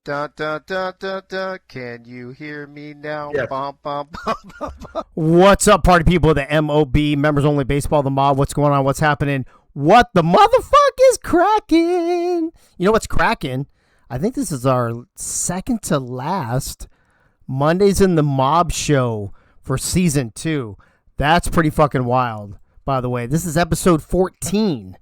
Dun, dun, dun, dun, dun. Can you hear me now? Yes. Bum, bum, bum, bum, bum. What's up, party people of the MOB, members only baseball, the mob? What's going on? What's happening? What the motherfuck is cracking? You know what's cracking? I think this is our second to last Mondays in the Mob show for season 2. That's pretty fucking wild, by the way. This is episode 14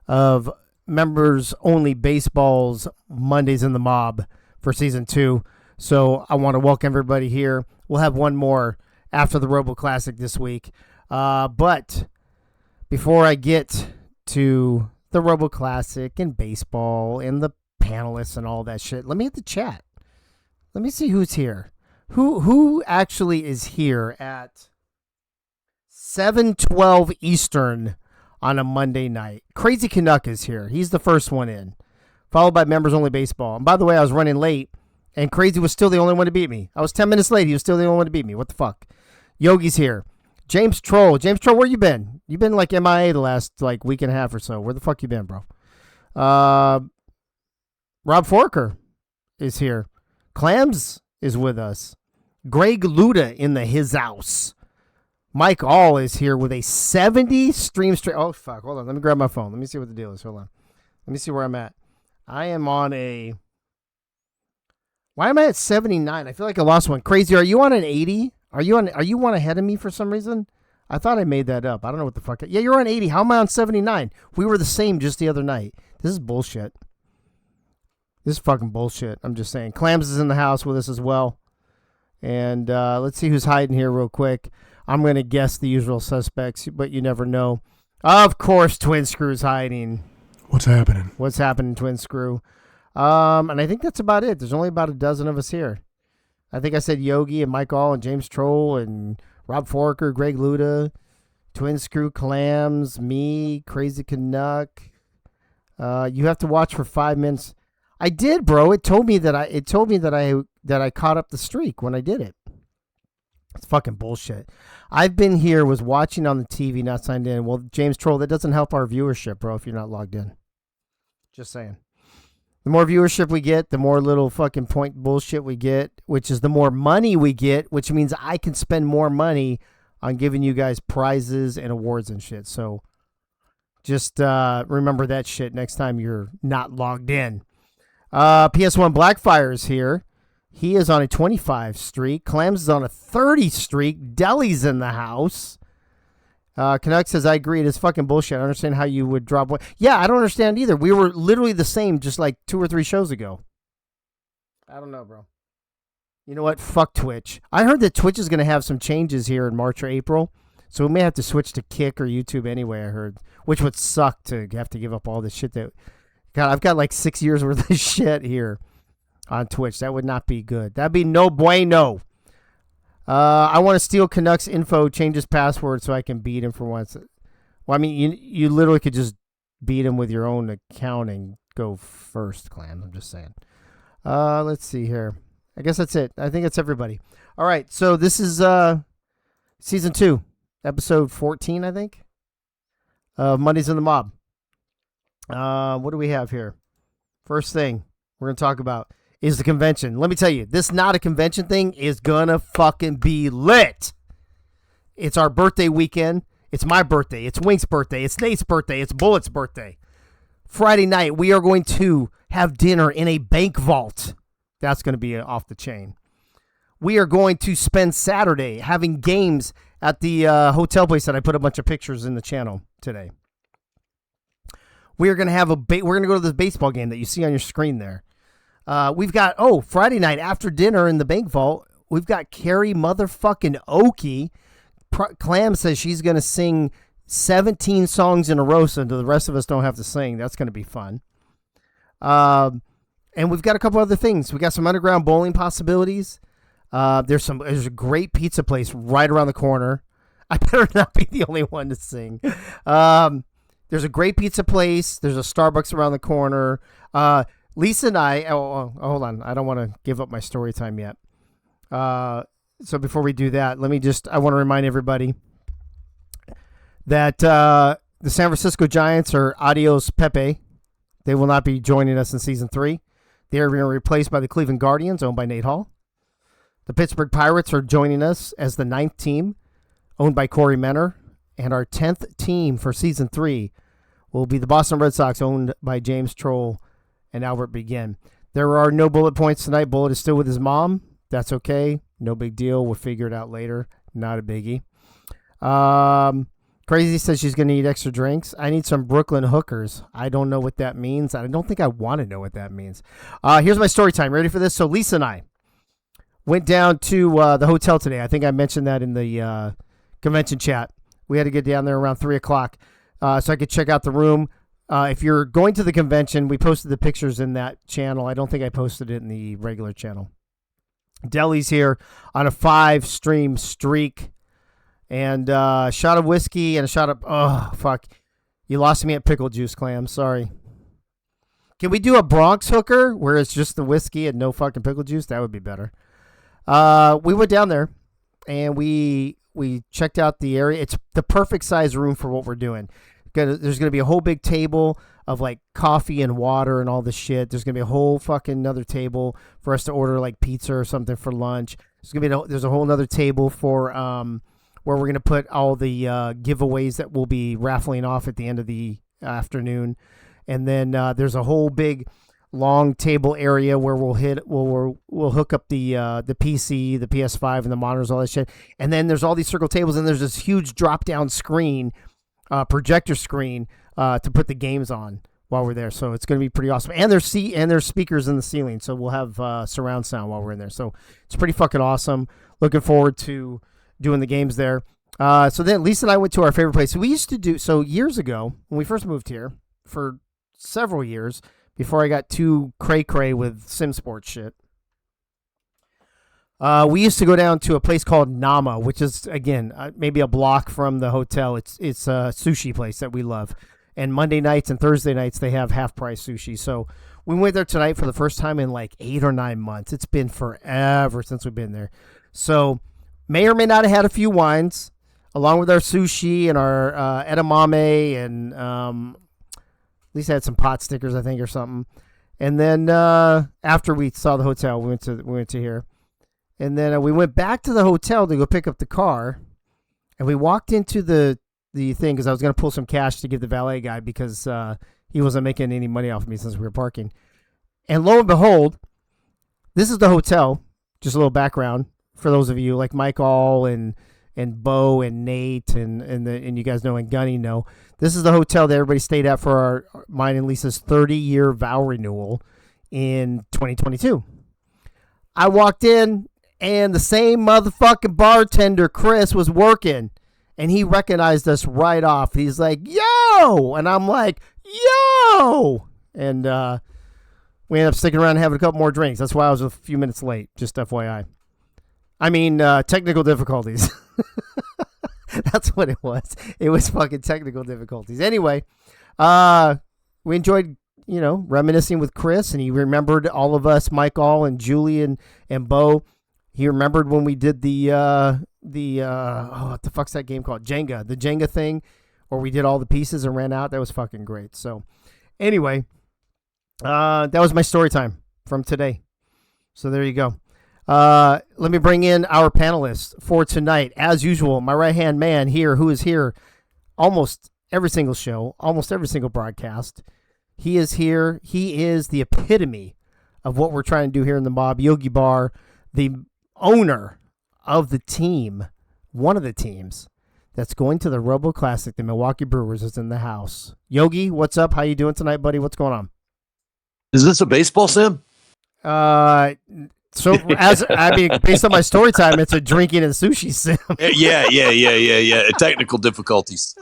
of members only baseball's Mondays in the Mob for season 2. So I want to welcome everybody here. We'll have one more after the Robo Classic this week. But before I get to the Robo Classic and baseball and the panelists and all that shit, let me hit the chat. Let me see who's here. Who actually is here at 7:12 Eastern on a Monday night? Crazy Canuck is here. He's the first one in, followed by members only baseball. And by the way, I was running late, and Crazy was still the only one to beat me. I was 10 minutes late. He was still the only one to beat me. What the fuck? Yogi's here. James Troll. James Troll, where you been? You've been like MIA the last like week and a half or so. Where the fuck you been, bro? Rob Forker is here. Clams is with us. Greg Luda in the his house. Mike All is here with a 70 stream straight. Oh, fuck. Hold on. Let me grab my phone. Let me see what the deal is. Hold on. Let me see where I'm at. I am on a... Why am I at 79? I feel like I lost one. Crazy, are you on an 80? Are you one ahead of me for some reason? I thought I made that up. I don't know what the fuck. Yeah, you're on 80. How am I on 79? We were the same just the other night. This is bullshit. This is fucking bullshit. I'm just saying. Clams is in the house with us as well. And let's see who's hiding here real quick. I'm going to guess the usual suspects, but you never know. Of course, Twin Screw's hiding. What's happening? What's happening, Twin Screw? And I think that's about it. There's only about a dozen of us here. I think I said Yogi and Mike All and James Troll and Rob Forker, Greg Luda, Twin Screw, Clams, me, Crazy Canuck. You have to watch for 5 minutes. I did, bro. It told me that I caught up the streak when I did it. It's fucking bullshit. I've been here, was watching on the TV, not signed in. Well, James Troll, that doesn't help our viewership, bro, if you're not logged in. Just saying. The more viewership we get, the more little fucking point bullshit we get, which is the more money we get, which means I can spend more money on giving you guys prizes and awards and shit. So just remember that shit next time you're not logged in. PS1 Blackfire is here. He is on a 25 streak. Clams is on a 30 streak. Deli's in the house. Canuck says, I agree. It is fucking bullshit. I don't understand how you would drop one. Yeah, I don't understand either. We were literally the same just like 2 or 3 shows ago. I don't know, bro. You know what? Fuck Twitch. I heard that Twitch is going to have some changes here in March or April. So we may have to switch to Kick or YouTube anyway, I heard. Which would suck to have to give up all this shit that... God, I've got like 6 years worth of shit here on Twitch. That would not be good. That'd be no bueno. I want to steal Canuck's info, change his password so I can beat him for once. Well, I mean, you literally could just beat him with your own account and go first, Clam. I'm just saying. Let's see here. I guess that's it. I think that's everybody. All right, so this is season 2, episode 14, I think, of Mondays in the Mob. What do we have here? First thing we're going to talk about is the convention. Let me tell you, this not a convention thing is going to fucking be lit. It's our birthday weekend. It's my birthday. It's Wink's birthday. It's Nate's birthday. It's Bullet's birthday. Friday night, we are going to have dinner in a bank vault. That's going to be off the chain. We are going to spend Saturday having games at the hotel place that I put a bunch of pictures in the channel today. We are going to have we're going to go to this baseball game that you see on your screen there. We've got, Friday night after dinner in the bank vault, we've got Carrie motherfucking Okie. Clam says she's going to sing 17 songs in a row so the rest of us don't have to sing. That's going to be fun. And we've got a couple other things. We got some underground bowling possibilities. There's a great pizza place right around the corner. I better not be the only one to sing. There's a great pizza place. There's a Starbucks around the corner. Lisa and I, hold on. I don't want to give up my story time yet. So before we do that, I want to remind everybody that the San Francisco Giants are adios Pepe. They will not be joining us in season 3. They're being replaced by the Cleveland Guardians, owned by Nate Hall. The Pittsburgh Pirates are joining us as the 9th team, owned by Corey Menner. And our 10th team for Season 3 will be the Boston Red Sox, owned by James Troll and Albert Begin. There are no bullet points tonight. Bullet is still with his mom. That's okay. No big deal. We'll figure it out later. Not a biggie. Crazy says she's going to need extra drinks. I need some Brooklyn hookers. I don't know what that means. I don't think I want to know what that means. Here's my story time. Ready for this? So Lisa and I went down to the hotel today. I think I mentioned that in the convention chat. We had to get down there around 3 o'clock so I could check out the room. If you're going to the convention, we posted the pictures in that channel. I don't think I posted it in the regular channel. Deli's here on a 5-stream streak. And a shot of whiskey and a shot of... Oh, fuck. You lost me at pickle juice, Clam. Sorry. Can we do a Bronx hooker where it's just the whiskey and no fucking pickle juice? That would be better. We went down there and we checked out the area. It's the perfect size room for what we're doing. There's going to be a whole big table of like coffee and water and all this shit. There's going to be a whole fucking another table for us to order like pizza or something for lunch. There's a whole another table for where we're going to put all the giveaways that we'll be raffling off at the end of the afternoon. And then there's a whole big long table area where we'll hook up the PC, the PS5 and the monitors, all that shit. And then there's all these circle tables and there's this huge drop down screen, projector screen to put the games on while we're there. So it's going to be pretty awesome. And there's speakers in the ceiling. So we'll have surround sound while we're in there. So it's pretty fucking awesome. Looking forward to doing the games there. So then Lisa and I went to our favorite place. We used to do, so years ago when we first moved here for several years before I got too cray with sim sports shit. We used to go down to a place called Nama, which is, again, maybe a block from the hotel. It's a sushi place that we love. And Monday nights and Thursday nights, they have half-price sushi. So we went there tonight for the first time in like 8 or 9 months. It's been forever since we've been there. So may or may not have had a few wines, along with our sushi and our edamame, and at least I had some pot stickers, I think, or something. And then after we saw the hotel, we went to here. And then we went back to the hotel to go pick up the car. And we walked into the thing because I was going to pull some cash to give the valet guy because he wasn't making any money off of me since we were parking. And lo and behold, this is the hotel. Just a little background for those of you like Mike All and Bo and Nate and you guys know and Gunny know. This is the hotel that everybody stayed at for mine and Lisa's 30-year vow renewal in 2022. I walked in and the same motherfucking bartender, Chris, was working and he recognized us right off. He's like, yo! And I'm like, yo! And we ended up sticking around and having a couple more drinks. That's why I was a few minutes late, just FYI. I mean, technical difficulties. That's what it was. It was fucking technical difficulties. Anyway, we enjoyed, reminiscing with Chris, and he remembered all of us, Mike All and Julie and Bo. He remembered when we did what the fuck's that game called? Jenga. The Jenga thing, where we did all the pieces and ran out. That was fucking great. So anyway, that was my story time from today. So there you go. Let me bring in our panelists for tonight. As usual, my right-hand man here, who is here almost every single show, almost every single broadcast. He is here. He is the epitome of what we're trying to do here in the mob. Yogi Bar, the owner of the team, one of the teams that's going to the Robo Classic, the Milwaukee Brewers, is in the house. Yogi, what's up? How you doing tonight, buddy? What's going on? Is this a baseball sim? So based on my story time, it's a drinking and sushi sim. Yeah. Technical difficulties.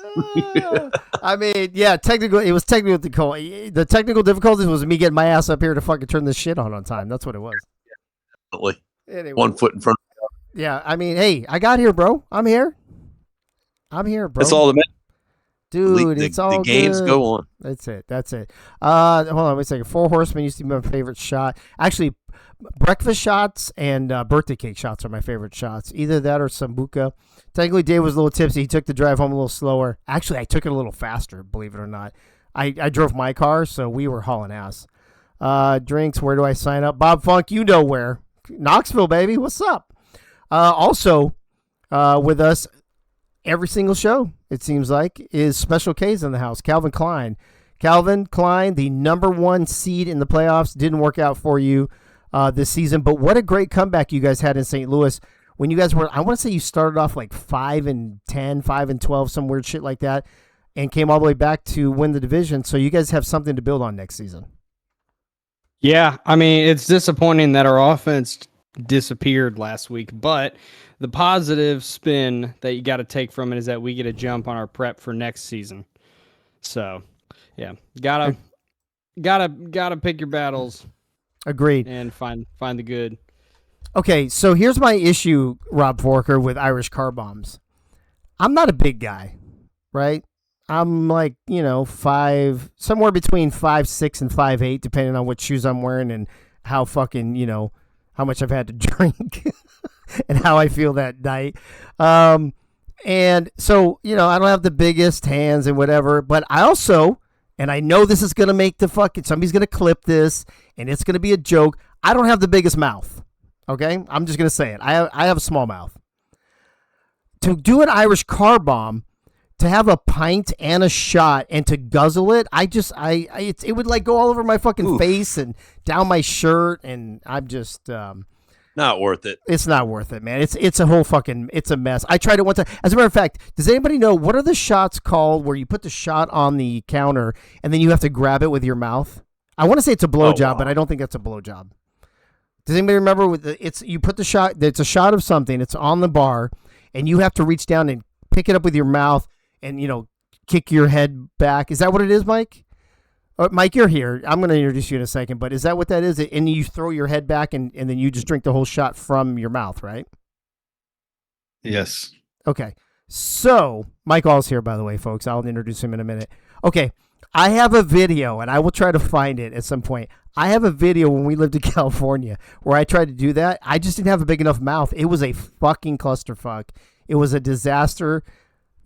I mean, yeah, it was technical. The technical difficulties was me getting my ass up here to fucking turn this shit on time. That's what it was. Definitely. Anyway, 1 foot in front. Yeah, I mean, hey, I got here, bro. I'm here, bro. That's all that matters. Dude, it's all the games good. go on. That's it. Hold on, wait a second. Four Horsemen used to be my favorite shot. Actually, breakfast shots and birthday cake shots are my favorite shots. Either that or Sambuca. Technically, Dave was a little tipsy. He took the drive home a little slower. Actually, I took it a little faster, believe it or not. I drove my car, so we were hauling ass. Drinks. Where do I sign up? Bob Funk, you know where. Knoxville, baby. What's up? Also, with us every single show, it seems like, is Special K's in the house. Calvin Klein. Calvin Klein, the number 1 seed in the playoffs, didn't work out for you this season. But what a great comeback you guys had in St. Louis when you guys were. I want to say you started off like 5-10, 5-12, some weird shit like that, and came all the way back to win the division. So you guys have something to build on next season. Yeah, I mean, it's disappointing that our offense disappeared last week, but the positive spin that you got to take from it is that we get a jump on our prep for next season. So, yeah, gotta pick your battles. Agreed. And find the good. Okay, so here's my issue, Rob Forker, with Irish car bombs. I'm not a big guy, right? I'm like, somewhere between 5'6" and 5'8", depending on what shoes I'm wearing and how fucking, how much I've had to drink and how I feel that night. And so, I don't have the biggest hands and whatever, but I also, and I know this is going to make somebody's going to clip this and it's going to be a joke. I don't have the biggest mouth. Okay. I'm just going to say it. I have a small mouth. To do an Irish car bomb, to have a pint and a shot and to guzzle it, it would like go all over my fucking face and down my shirt, and I'm just not worth it. It's not worth it, man. It's a whole fucking, it's a mess. I tried it one time. As a matter of fact, does anybody know what are the shots called where you put the shot on the counter and then you have to grab it with your mouth? I want to say it's a blowjob, but I don't think that's a blowjob. Does anybody remember you put the shot? It's a shot of something. It's on the bar, and you have to reach down and pick it up with your mouth. And, kick your head back. Is that what it is, Mike? Mike, you're here. I'm going to introduce you in a second, but is that what that is? And you throw your head back and then you just drink the whole shot from your mouth, right? Yes. Okay. So, Mike All's here, by the way, folks. I'll introduce him in a minute. Okay. I have a video, and I will try to find it at some point. I have a video when we lived in California where I tried to do that. I just didn't have a big enough mouth. It was a fucking clusterfuck. It was a disaster.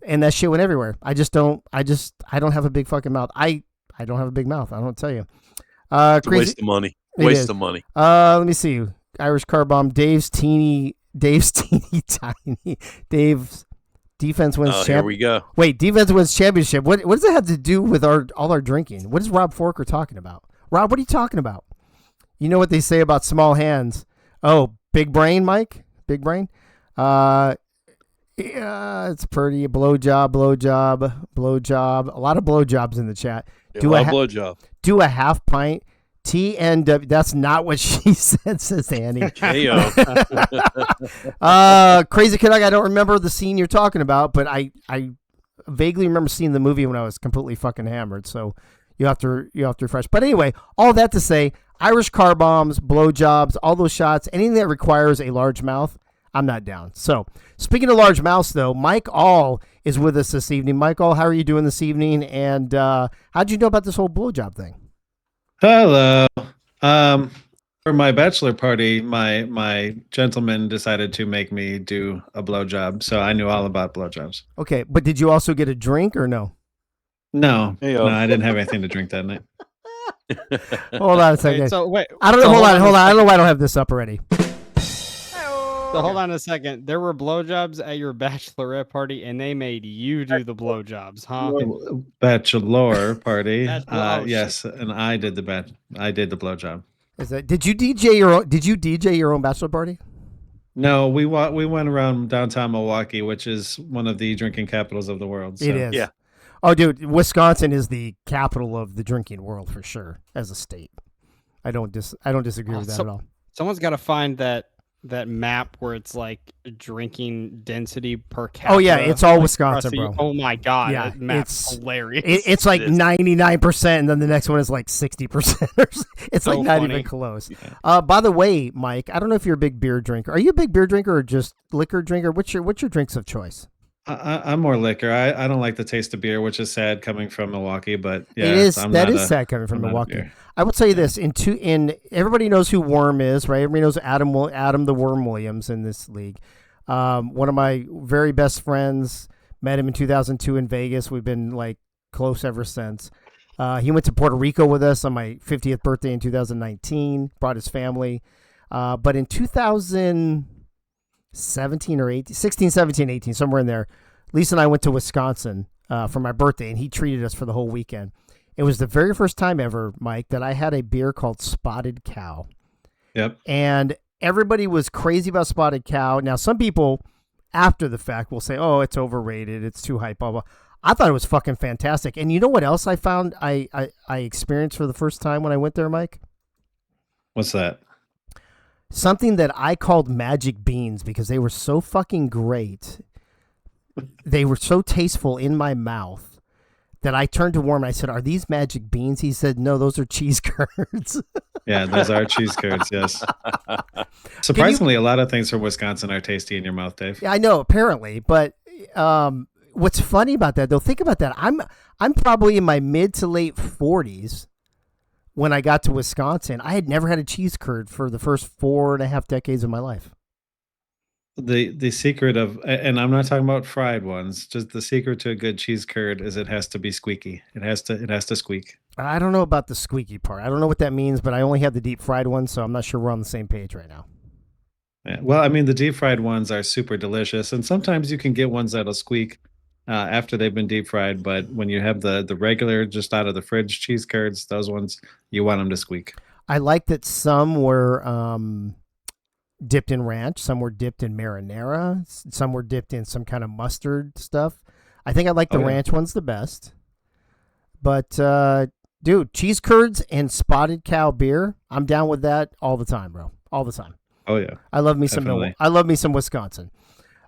And that shit went everywhere. I don't have a big fucking mouth. I don't have a big mouth. I don't tell you. Crazy. Waste of money. Waste of money. Let me see. Irish car bomb. Dave's teeny tiny. Dave's defense wins championship. Here we go. Wait, defense wins championship. What does that have to do with all our drinking? What is Rob Forker talking about? Rob, what are you talking about? You know what they say about small hands. Oh, big brain, Mike? Big brain? Yeah, it's pretty. Blowjob. A lot of blowjobs in the chat. Blowjob. Do a half pint. TNW. That's not what she said, says Annie. K.O. Crazy Canuck. I don't remember the scene you're talking about, but I vaguely remember seeing the movie when I was completely fucking hammered. So you have to refresh. But anyway, all that to say, Irish car bombs, blowjobs, all those shots, anything that requires a large mouth, I'm not down. So, speaking of large mouths, though, Mike All is with us this evening. Mike All, how are you doing this evening? And how'd you know about this whole blowjob thing? Hello. For my bachelor party, my gentleman decided to make me do a blowjob, so I knew all about blowjobs. Okay, but did you also get a drink or no? No, I didn't have anything to drink that night. Hold on a second. Wait, so wait. I don't know. Hold on. I don't know why I don't have this up already. So hold on a second. There were blowjobs at your bachelorette party, and they made you do the blowjobs, huh? Bachelor party. Yes, shit. and I did the blowjob. Did you DJ your own bachelor party? No, we went around downtown Milwaukee, which is one of the drinking capitals of the world. So. It is. Yeah. Oh, dude, Wisconsin is the capital of the drinking world for sure as a state. I don't disagree with that at all. Someone's got to find that map where it's like drinking density per capita. Oh yeah, it's all Wisconsin, bro. Oh my god, yeah, that map's hilarious. It's like 99%, and then the next one is like 60%. It's so like not even close. Yeah. By the way, Mike, I don't know if you're a big beer drinker. Are you a big beer drinker or just liquor drinker? What's your drinks of choice? I'm more liquor. I don't like the taste of beer, which is sad coming from Milwaukee. But yeah, it is. That is sad coming from Milwaukee. I will tell you this: in everybody knows who Worm is, right? Everybody knows Adam the Worm Williams in this league. One of my very best friends, met him in 2002 in Vegas. We've been like close ever since. He went to Puerto Rico with us on my 50th birthday in 2019, brought his family. But in 2017 or 18, 16, 17, 18, somewhere in there, Lisa and I went to Wisconsin for my birthday, and he treated us for the whole weekend. It was the very first time ever, Mike, that I had a beer called Spotted Cow. Yep. And everybody was crazy about Spotted Cow. Now, some people after the fact will say, oh, it's overrated, it's too hype, blah, blah. I thought it was fucking fantastic. And you know what else I found I experienced for the first time when I went there, Mike? What's that? Something that I called magic beans because they were so fucking great. They were so tasteful in my mouth that I turned to Warren and I said, are these magic beans? He said, no, those are cheese curds. Yeah, those are cheese curds, yes. Surprisingly, a lot of things from Wisconsin are tasty in your mouth, Dave. Yeah, I know, apparently. But what's funny about that, though, think about that. I'm probably in my mid to late 40s when I got to Wisconsin. I had never had a cheese curd for the first 4.5 decades of my life. The secret of, and I'm not talking about fried ones, just the secret to a good cheese curd is it has to be squeaky. It has to squeak. I don't know about the squeaky part. I don't know what that means, but I only have the deep fried ones, so I'm not sure we're on the same page right now. Yeah, well, I mean, the deep fried ones are super delicious, and sometimes you can get ones that'll squeak after they've been deep fried. But when you have the regular, just out of the fridge cheese curds, those ones, you want them to squeak. I like that some were dipped in ranch, some were dipped in marinara, some were dipped in some kind of mustard stuff. I think I like the ranch ones the best. But dude, cheese curds and Spotted Cow beer, I'm down with that all the time, bro. All the time. Oh yeah. I love me Definitely. some Wisconsin.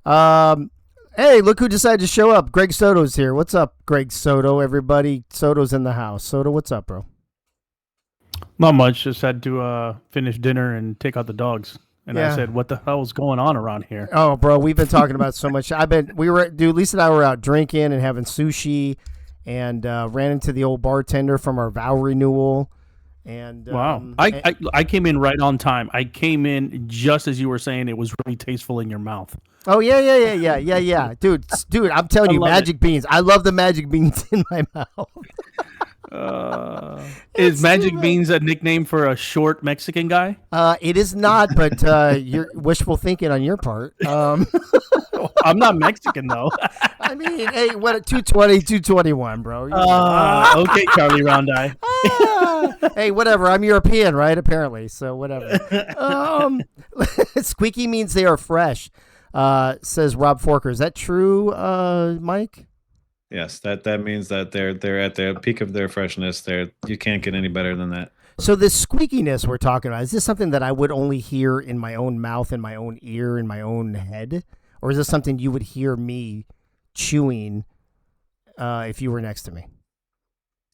Hey, look who decided to show up. Greg Soto's here. What's up, Greg Soto, everybody? Soto's in the house. Soto, what's up, bro? Not much. Just had to finish dinner and take out the dogs. And I said, what the hell is going on around here? Oh, bro, we've been talking about so much. Lisa and I were out drinking and having sushi and ran into the old bartender from our vow renewal. And wow. I came in right on time. I came in just as you were saying it was really tasteful in your mouth. Oh, yeah. Dude, I'm telling you, magic beans. I love the magic beans in my mouth. Is Magic Beans a nickname for a short Mexican guy? It is not, but you're wishful thinking on your part. I'm not Mexican, though. I mean, hey, what, 220, 221, bro. Okay, Charlie Round Eye. Hey, whatever. I'm European, right? Apparently, so whatever. Squeaky means they are fresh, says Rob Forker. Is that true, Mike? Yes, that means that they're at the peak of their freshness. You can't get any better than that. So this squeakiness we're talking about, is this something that I would only hear in my own mouth, in my own ear, in my own head? Or is this something you would hear me chewing if you were next to me?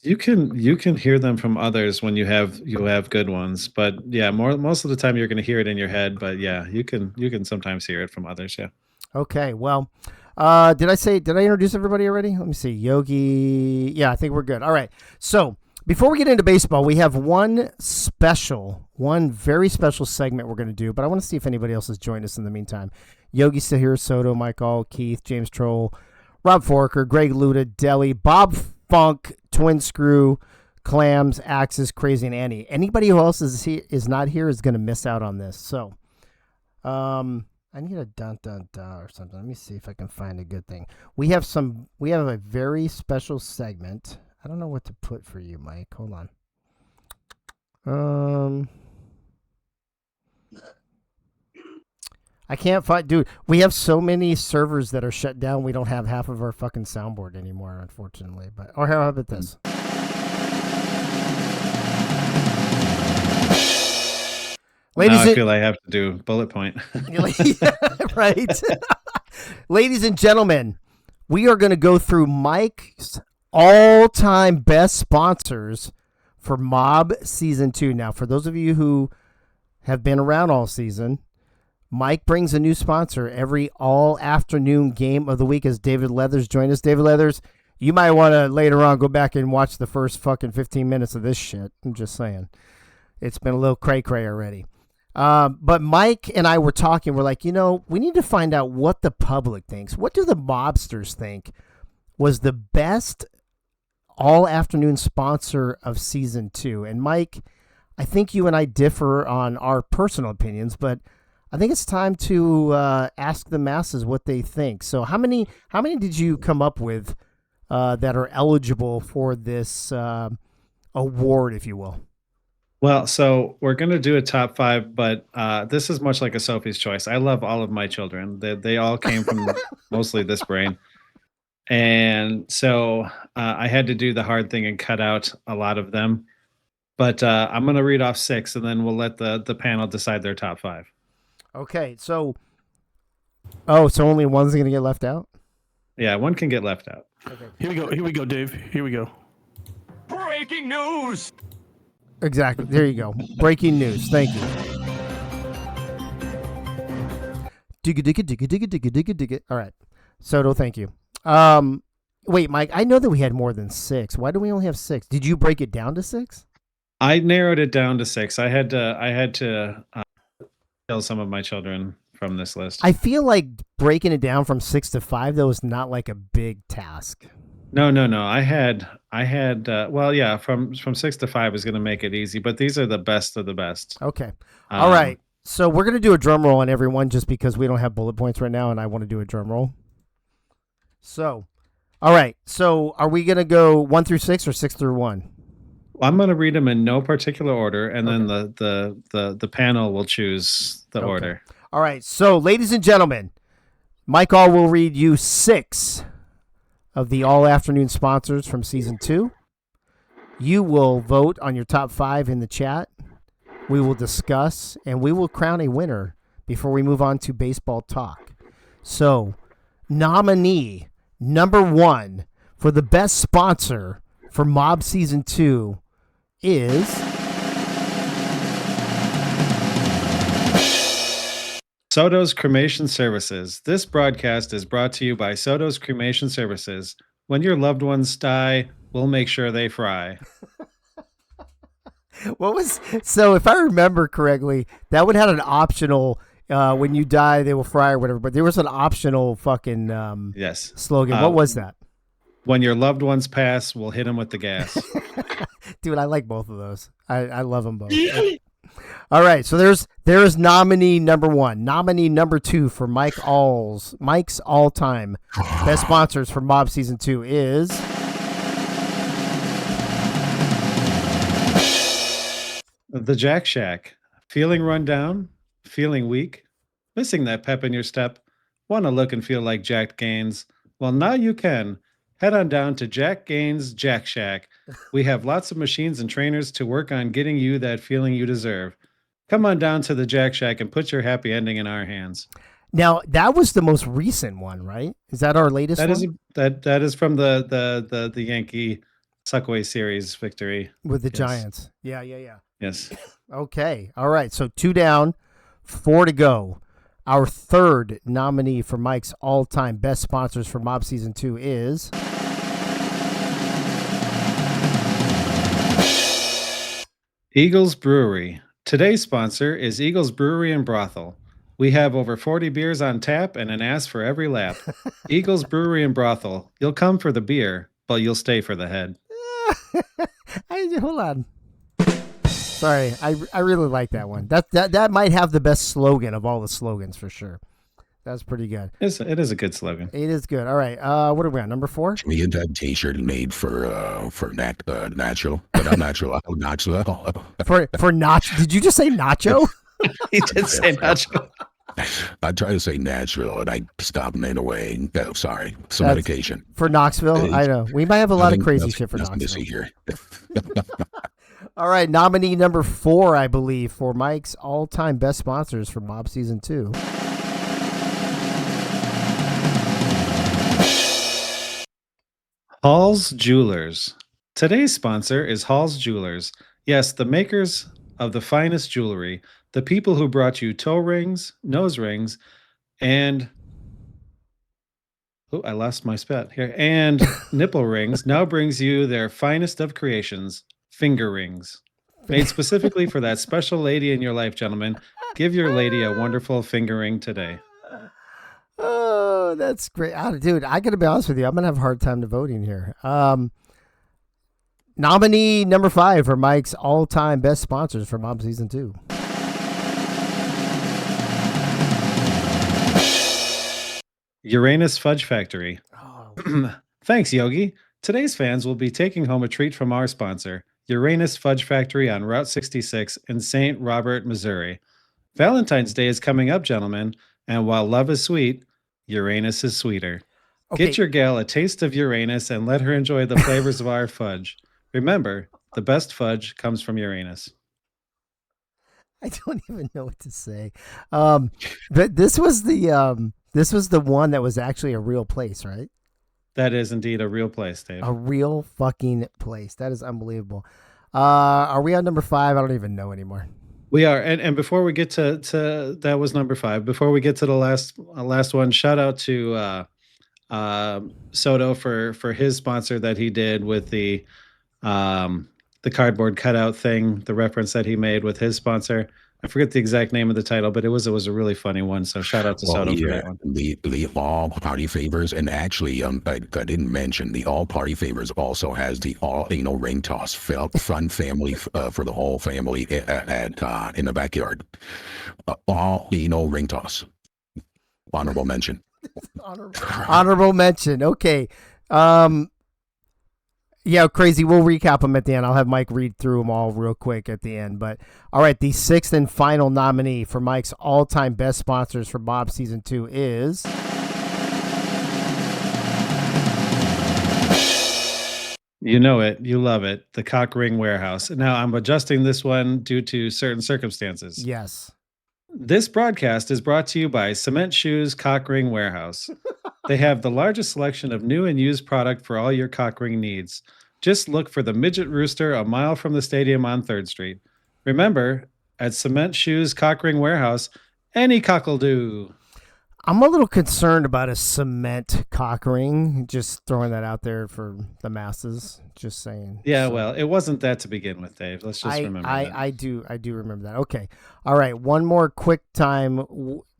You can hear them from others when you have good ones, but yeah, most of the time you're going to hear it in your head. But yeah, you can sometimes hear it from others. Yeah. Okay. Well, did I introduce everybody already? Let me see. Yogi. Yeah, I think we're good. All right. So before we get into baseball, we have one very special segment we're going to do, but I want to see if anybody else has joined us in the meantime. Yogi's still here, Soto, Michael, Keith, James Troll, Rob Forker, Greg Luda, Deli, Bob Funk, Twin Screw, Clams, Axis, Crazy, and Annie. Anybody who else is not here is going to miss out on this. So, I need a dun dun dun or something. Let me see if I can find a good thing. We have a very special segment. I don't know what to put for you, Mike. Hold on. I can't find, dude. We have so many servers that are shut down. We don't have half of our fucking soundboard anymore, unfortunately. Or how about this? Ladies, now I feel I have to do bullet point. Right. Ladies and gentlemen, we are going to go through Mike's all-time best sponsors for Mob Season 2. Now, for those of you who have been around all season, Mike brings a new sponsor every all-afternoon game of the week as David Leathers joins us. David Leathers, you might want to later on go back and watch the first fucking 15 minutes of this shit. I'm just saying. It's been a little cray-cray already. But Mike and I were talking. We're like, we need to find out what the public thinks. What do the mobsters think was the best all afternoon sponsor of season 2. And Mike, I think you and I differ on our personal opinions, but I think it's time to ask the masses what they think. So how many did you come up with that are eligible for this award, if you will? Well, so we're going to do a top 5, but this is much like a Sophie's Choice. I love all of my children. They all came from mostly this brain. And so I had to do the hard thing and cut out a lot of them. But I'm going to read off 6, and then we'll let the panel decide their top 5. Okay, so only one's going to get left out? Yeah, one can get left out. Okay. Here we go, Dave. Here we go. Breaking news! Exactly. There you go. Breaking news. Thank you. Digga. All right. Soto, thank you. Wait, Mike, I know that we had more than 6. Why do we only have 6? Did you break it down to 6? I narrowed it down to 6. I had to kill some of my children from this list. I feel like breaking it down from 6 to 5, though, is not like a big task. No. I had well, yeah, from 6 to 5 is going to make it easy, but these are the best of the best. Okay. All right. So we're going to do a drum roll on everyone just because we don't have bullet points right now and I want to do a drum roll. So, all right. So are we going to go 1 through 6 or 6 through 1? I'm going to read them in no particular order, and then the panel will choose the order. All right. So, ladies and gentlemen, Mike All will read you 6 of the all-afternoon sponsors from Season 2. You will vote on your top 5 in the chat. We will discuss, and we will crown a winner before we move on to baseball talk. So, nominee number 1 for the best sponsor for Mob Season 2 is Soto's Cremation Services. This broadcast is brought to you by Soto's Cremation Services. When your loved ones die, we'll make sure they fry. So if I remember correctly, that one had an optional when you die they will fry or whatever, but there was an optional fucking yes slogan. What was that? When your loved ones pass, we'll hit them with the gas. Dude, I like both of those. I love them both. All right, so there's nominee number 1. Nominee number 2 for Mike's all-time best sponsors for Mob Season 2 is The Jack Shack. Feeling run down? Feeling weak? Missing that pep in your step? Want to look and feel like Jack Gaines? Well, now you can. Head on down to Jack Gaines Jack Shack. We have lots of machines and trainers to work on getting you that feeling you deserve. Come on down to the Jack Shack and put your happy ending in our hands. Now, that was the most recent one, right? Is that our latest one? That is from the Yankee Suckaway Series victory. With the Yes. Giants. Yeah. Yes. Okay. All right. So 2 down, 4 to go. Our third nominee for Mike's all-time best sponsors for Mob Season 2 is Eagles Brewery. Today's sponsor is Eagles Brewery and Brothel. We have over 40 beers on tap and an ass for every lap. Eagles Brewery and Brothel. You'll come for the beer, but you'll stay for the head. Hold on. Sorry, I really like that one. That might have the best slogan of all the slogans for sure. That's pretty good. It is a good slogan. It is good. All right. What are we on? Number 4? We get that T-shirt made for natural, but I'm natural. I'm natural. For nacho? Did you just say nacho? He did say nacho. I try to say natural, and I stop in a way. Oh, sorry, some medication For Knoxville. I know we might have a lot of crazy shit for nothing Knoxville. to see here. All right, nominee number 4, I believe, for Mike's all-time best sponsors for Mob Season 2. Hall's Jewelers. Today's sponsor is Hall's Jewelers. Yes, the makers of the finest jewelry. The people who brought you toe rings, nose rings, and I lost my spot here. And nipple rings now brings you their finest of creations, finger rings. Made specifically for that special lady in your life, gentlemen. Give your lady a wonderful finger ring today. Oh, that's great. Dude, I got to be honest with you. I'm going to have a hard time voting here. Nominee number 5 for Mike's all-time best sponsors for Mom Season 2. Uranus Fudge Factory. Oh. Thanks, Yogi. Today's fans will be taking home a treat from our sponsor, Uranus Fudge Factory on Route 66 in St. Robert, Missouri. Valentine's Day is coming up, gentlemen, and while love is sweet, Uranus is sweeter. Okay. Get your gal a taste of Uranus and let her enjoy the flavors of our fudge. Remember, the best fudge comes from Uranus. I don't even know what to say. But this was the one that was actually a real place, right? That is indeed a real place, Dave. A real fucking place. That is unbelievable. Are we on number 5? I don't even know anymore. We are, and before we get to that was number 5. Before we get to the last one, shout out to Soto for his sponsor that he did with the cardboard cutout thing, the reference that he made with his sponsor. I forget the exact name of the title, but it was a really funny one. So shout out to Soto for that one. The all party favors, and actually, I didn't mention the all party favors also has the all anal ring toss fun family for the whole family at in the backyard. All anal ring toss. Honorable mention. Honorable mention. Okay. Yeah, crazy. We'll recap them at the end. I'll have Mike read through them all real quick at the end. But all right, the 6th and final nominee for Mike's all-time best sponsors for Bob Season 2 is... You know it. You love it. The Cock Ring Warehouse. Now, I'm adjusting this one due to certain circumstances. Yes. This broadcast is brought to you by Cement Shoes Cock Ring Warehouse. They have the largest selection of new and used product for all your cock ring needs. Just look for the Midget Rooster a mile from the stadium on 3rd Street. Remember, at Cement Shoes Cock Ring Warehouse, any cock'll do. I'm a little concerned about a cement cock ring. Just throwing that out there for the masses. Just saying. Yeah, So, well, it wasn't that to begin with, Dave. Let's just remember that. I do remember that. Okay. All right. One more quick time,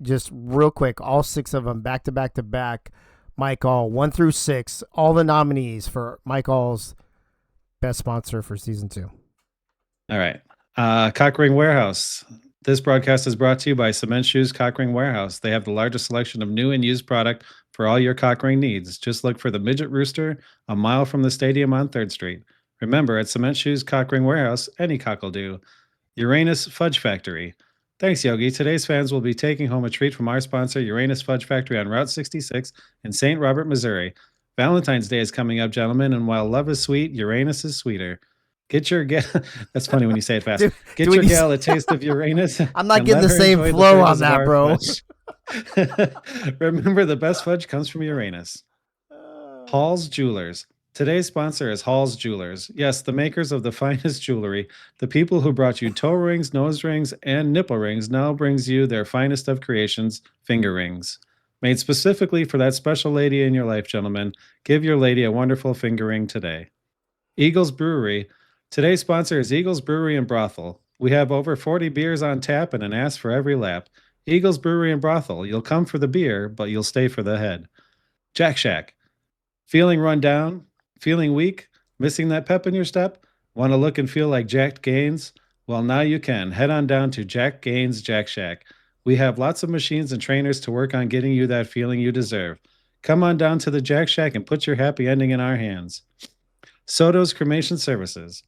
just real quick. All 6 of them back to back to back. Mike All 1 through 6. All the nominees for Mike All's best sponsor for Season 2. All right. Cock Ring Warehouse. This broadcast is brought to you by Cement Shoes Cock Ring Warehouse. They have the largest selection of new and used product for all your cock ring needs. Just look for the Midget Rooster a mile from the stadium on 3rd Street. Remember, at Cement Shoes Cock Ring Warehouse, any cock'll do. Uranus Fudge Factory. Thanks, Yogi. Today's fans will be taking home a treat from our sponsor, Uranus Fudge Factory on Route 66 in St. Robert, Missouri. Valentine's Day is coming up, gentlemen, and while love is sweet, Uranus is sweeter. Get your gal. That's funny when you say it fast. Get your gal a taste of Uranus. I'm not getting the same flow on that, bro. Remember, the best fudge comes from Uranus. Hall's Jewelers. Today's sponsor is Hall's Jewelers. Yes, the makers of the finest jewelry. The people who brought you toe rings, nose rings, and nipple rings now brings you their finest of creations, finger rings. Made specifically for that special lady in your life, gentlemen. Give your lady a wonderful finger ring today. Eagles Brewery. Today's sponsor is Eagles Brewery and Brothel. We have over 40 beers on tap and an ass for every lap. Eagles Brewery and Brothel. You'll come for the beer, but you'll stay for the head. Jack Shack. Feeling run down? Feeling weak? Missing that pep in your step? Want to look and feel like Jack Gaines? Well, now you can. Head on down to Jack Gaines Jack Shack. We have lots of machines and trainers to work on getting you that feeling you deserve. Come on down to the Jack Shack and put your happy ending in our hands. Soto's Cremation Services.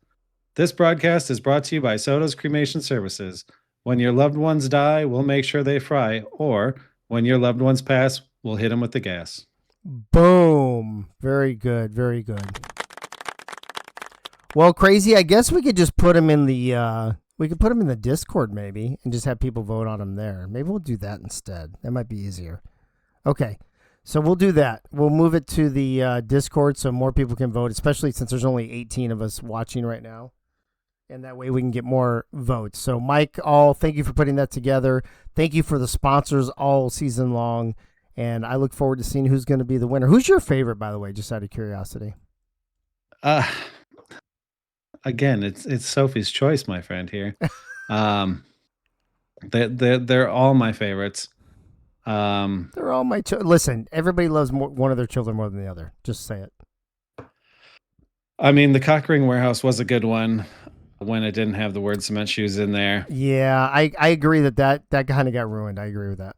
This broadcast is brought to you by Soto's Cremation Services. When your loved ones die, we'll make sure they fry, or when your loved ones pass, we'll hit them with the gas. Boom. Very good. Very good. Well, crazy. I guess we could just put them in the Discord maybe and just have people vote on them there. Maybe we'll do that instead. That might be easier. Okay. So we'll do that. We'll move it to the Discord so more people can vote, especially since there's only 18 of us watching right now. And that way we can get more votes. So Mike, thank you for putting that together. Thank you for the sponsors all season long. And I look forward to seeing who's going to be the winner. Who's your favorite, by the way, just out of curiosity? Again, it's Sophie's choice, my friend here. They're all my favorites. They're all my Listen, everybody loves one of their children more than the other. Just say it. I mean, the Cockring Warehouse was a good one when it didn't have the word cement shoes in there. Yeah, I agree that kind of got ruined. I agree with that.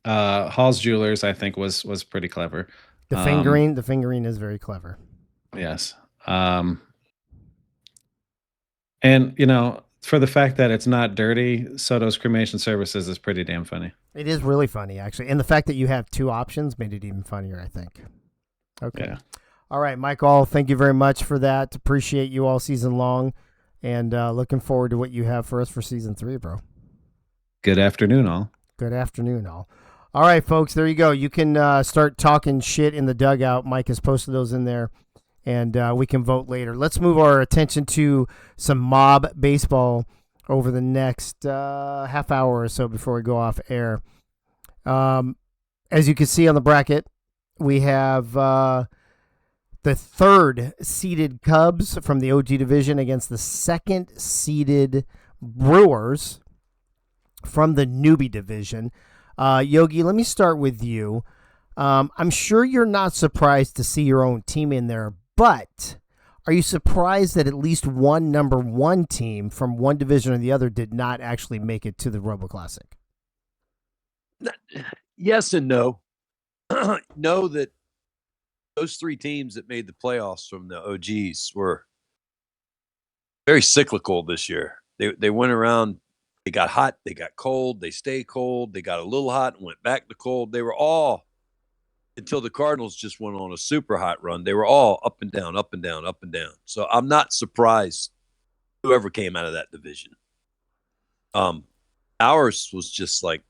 Hall's Jewelers, I think, was pretty clever. The fingering is very clever. Yes. And, you know, for the fact that it's not dirty, Soto's Cremation Services is pretty damn funny. It is really funny, actually. And the fact that you have two options made it even funnier, I think. Okay. Yeah. All right, Michael, thank you very much for that. Appreciate you all season long. And looking forward to what you have for us for season 3, bro. Good afternoon, all. Good afternoon, all. All right, folks, there you go. You can start talking shit in the dugout. Mike has posted those in there, and we can vote later. Let's move our attention to some mob baseball over the next half hour or so before we go off air. As you can see on the bracket, we have the third seeded Cubs from the OG division against the second seeded Brewers from the newbie division. Yogi, let me start with you. I'm sure you're not surprised to see your own team in there, but are you surprised that at least one number one team from one division or the other did not actually make it to the Robo Classic? Yes and no. Know that those 3 teams that made the playoffs from the OGs were very cyclical this year. They went around. They got hot, they got cold, they stayed cold, they got a little hot and went back to cold. They were all, until the Cardinals just went on a super hot run, they were all up and down, up and down, up and down. So I'm not surprised whoever came out of that division. Ours was just like,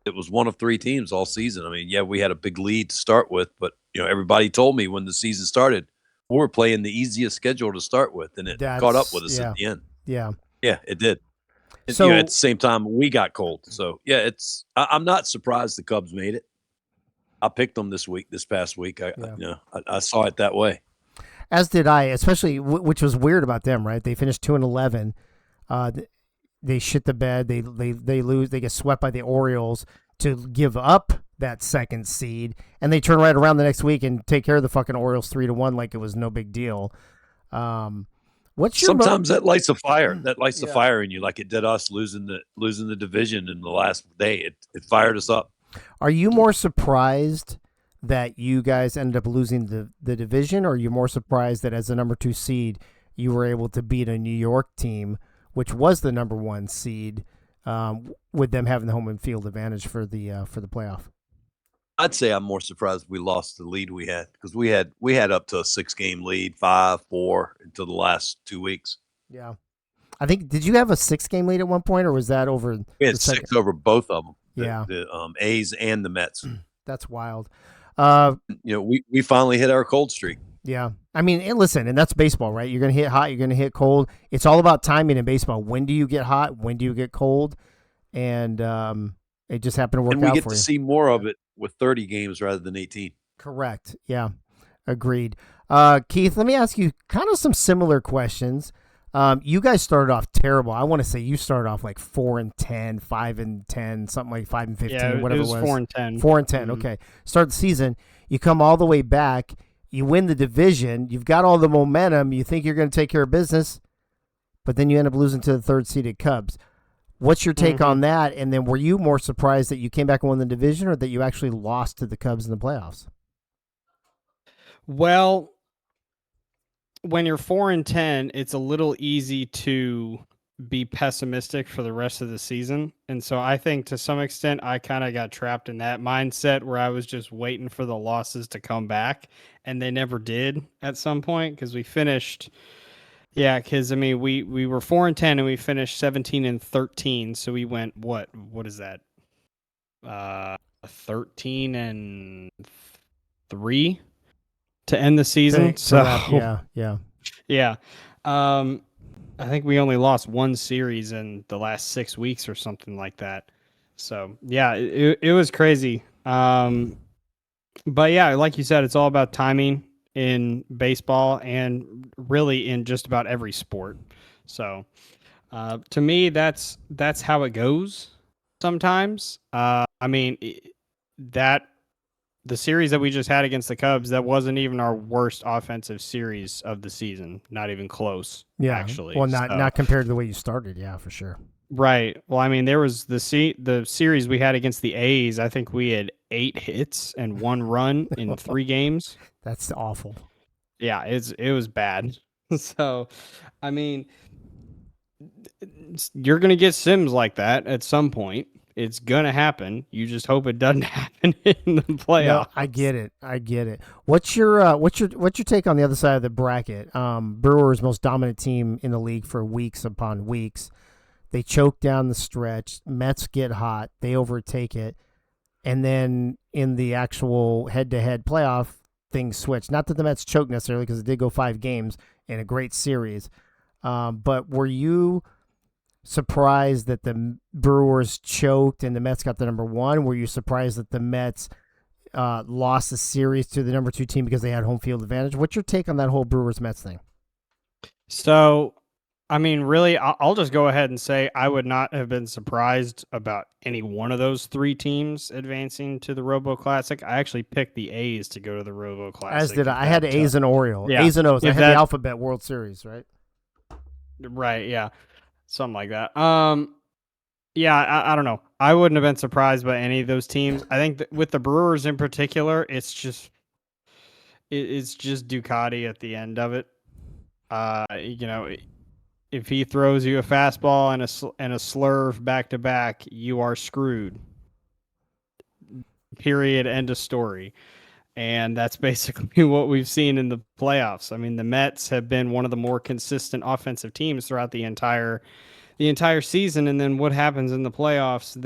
it was one of 3 teams all season. I mean, yeah, we had a big lead to start with, but everybody told me when the season started, we were playing the easiest schedule to start with, and it caught up with us at the end. Yeah. Yeah, it did. So at the same time, we got cold. So yeah, I'm not surprised the Cubs made it. I picked them this past week. I saw it that way. As did I, especially which was weird about them, right? They finished 2-11. They shit the bed. They lose. They get swept by the Orioles to give up that second seed, and they turn right around the next week and take care of the fucking Orioles 3-1 like it was no big deal. Sometimes that lights a fire. That lights the fire in you, like it did us losing the division in the last day. It fired us up. Are you more surprised that you guys ended up losing the division, or are you more surprised that as the number 2 seed, you were able to beat a New York team, which was the number 1 seed, with them having the home and field advantage for the playoff? I'd say I'm more surprised we lost the lead we had, because we had up to a 6-game lead, 5-4 until the last 2 weeks. Yeah, I think, did you have a 6-game lead at one point, or was that over? We had 6 over both of them. Yeah, the A's and the Mets. That's wild. We finally hit our cold streak. Yeah, I mean, and listen, and that's baseball, right? You're gonna hit hot, you're gonna hit cold. It's all about timing in baseball. When do you get hot? When do you get cold? And it just happened to work out for you. And we get to see more of it with 30 games rather than 18. Correct. Yeah, agreed. Keith, let me ask you kind of some similar questions. You guys started off terrible. I want to say you started off like 4-10, 5-10, something like 5-15, yeah, whatever it was. 4-10. 4-10. Mm-hmm. Okay. Start the season. You come all the way back. You win the division. You've got all the momentum. You think you're going to take care of business, but then you end up losing to the third seeded Cubs. What's your take on that? And then were you more surprised that you came back and won the division, or that you actually lost to the Cubs in the playoffs? Well, when you're 4-10, it's a little easy to be pessimistic for the rest of the season. And so I think to some extent, I kind of got trapped in that mindset where I was just waiting for the losses to come back, and they never did at some point, because we finished. Yeah, because I mean, we were 4-10 and we finished 17-13. So we went what is that? 13-3 to end the season. Yeah. I think we only lost 1 series in the last 6 weeks or something like that. So yeah, it was crazy. But yeah, like you said, it's all about timing in baseball and really in just about every sport. So to me, that's how it goes sometimes. I mean, that the series that we just had against the Cubs, that wasn't even our worst offensive series of the season. Not even close. Yeah. Actually. Well, not compared to the way you started. Yeah, for sure. Right. Well, I mean, there was the series we had against the A's. I think we had 8 hits and 1 run in 3 games. That's awful. Yeah, it was bad. So, I mean, you're gonna get sims like that at some point. It's gonna happen. You just hope it doesn't happen in the playoffs. No, I get it. What's your take on the other side of the bracket? Brewers most dominant team in the league for weeks upon weeks. They choke down the stretch. Mets get hot. They overtake it, and then in the actual head-to-head playoff, things switch. Not that the Mets choked necessarily, because it did go 5 games in a great series. But were you surprised that the Brewers choked and the Mets got the number 1? Were you surprised that the Mets lost the series to the number 2 team because they had home field advantage? What's your take on that whole Brewers-Mets thing? So, I mean, really, I'll just go ahead and say I would not have been surprised about any one of those 3 teams advancing to the Robo Classic. I actually picked the A's to go to the Robo Classic. As did I. I had the A's and Orioles. Yeah. A's and O's. I If had that- the Alphabet World Series, right? Right, yeah. Something like that. Yeah, I don't know. I wouldn't have been surprised by any of those teams. I think that with the Brewers in particular, it's just Ducati at the end of it. If he throws you a fastball and a slurve back to back, you are screwed. Period. End of story. And that's basically what we've seen in the playoffs. I mean, the Mets have been one of the more consistent offensive teams throughout the entire season. And then what happens in the playoffs?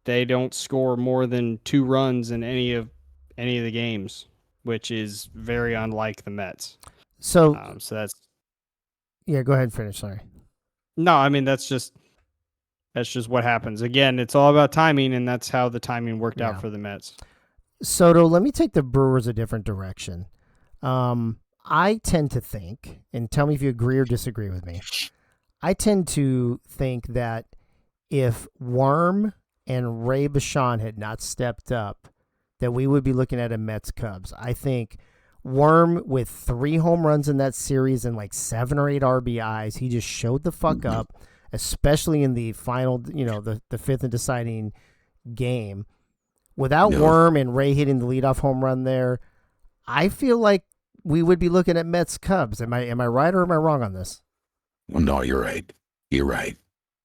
They don't score more than 2 runs in any of the games, which is very unlike the Mets. So that's. Yeah, go ahead and finish. Sorry. No, I mean, that's just what happens. Again, it's all about timing, and that's how the timing worked out for the Mets. Soto, let me take the Brewers a different direction. I tend to think, and tell me if you agree or disagree with me, I tend to think that if Worm and Ray Bashan had not stepped up, that we would be looking at a Mets-Cubs. I think Worm with 3 home runs in that series and like 7 or 8 RBIs, he just showed the fuck up, especially in the final, the 5th and deciding game. Without Worm and Ray hitting the leadoff home run there, I feel like we would be looking at Mets-Cubs. Am I right or am I wrong on this? Well, no, you're right. You're right.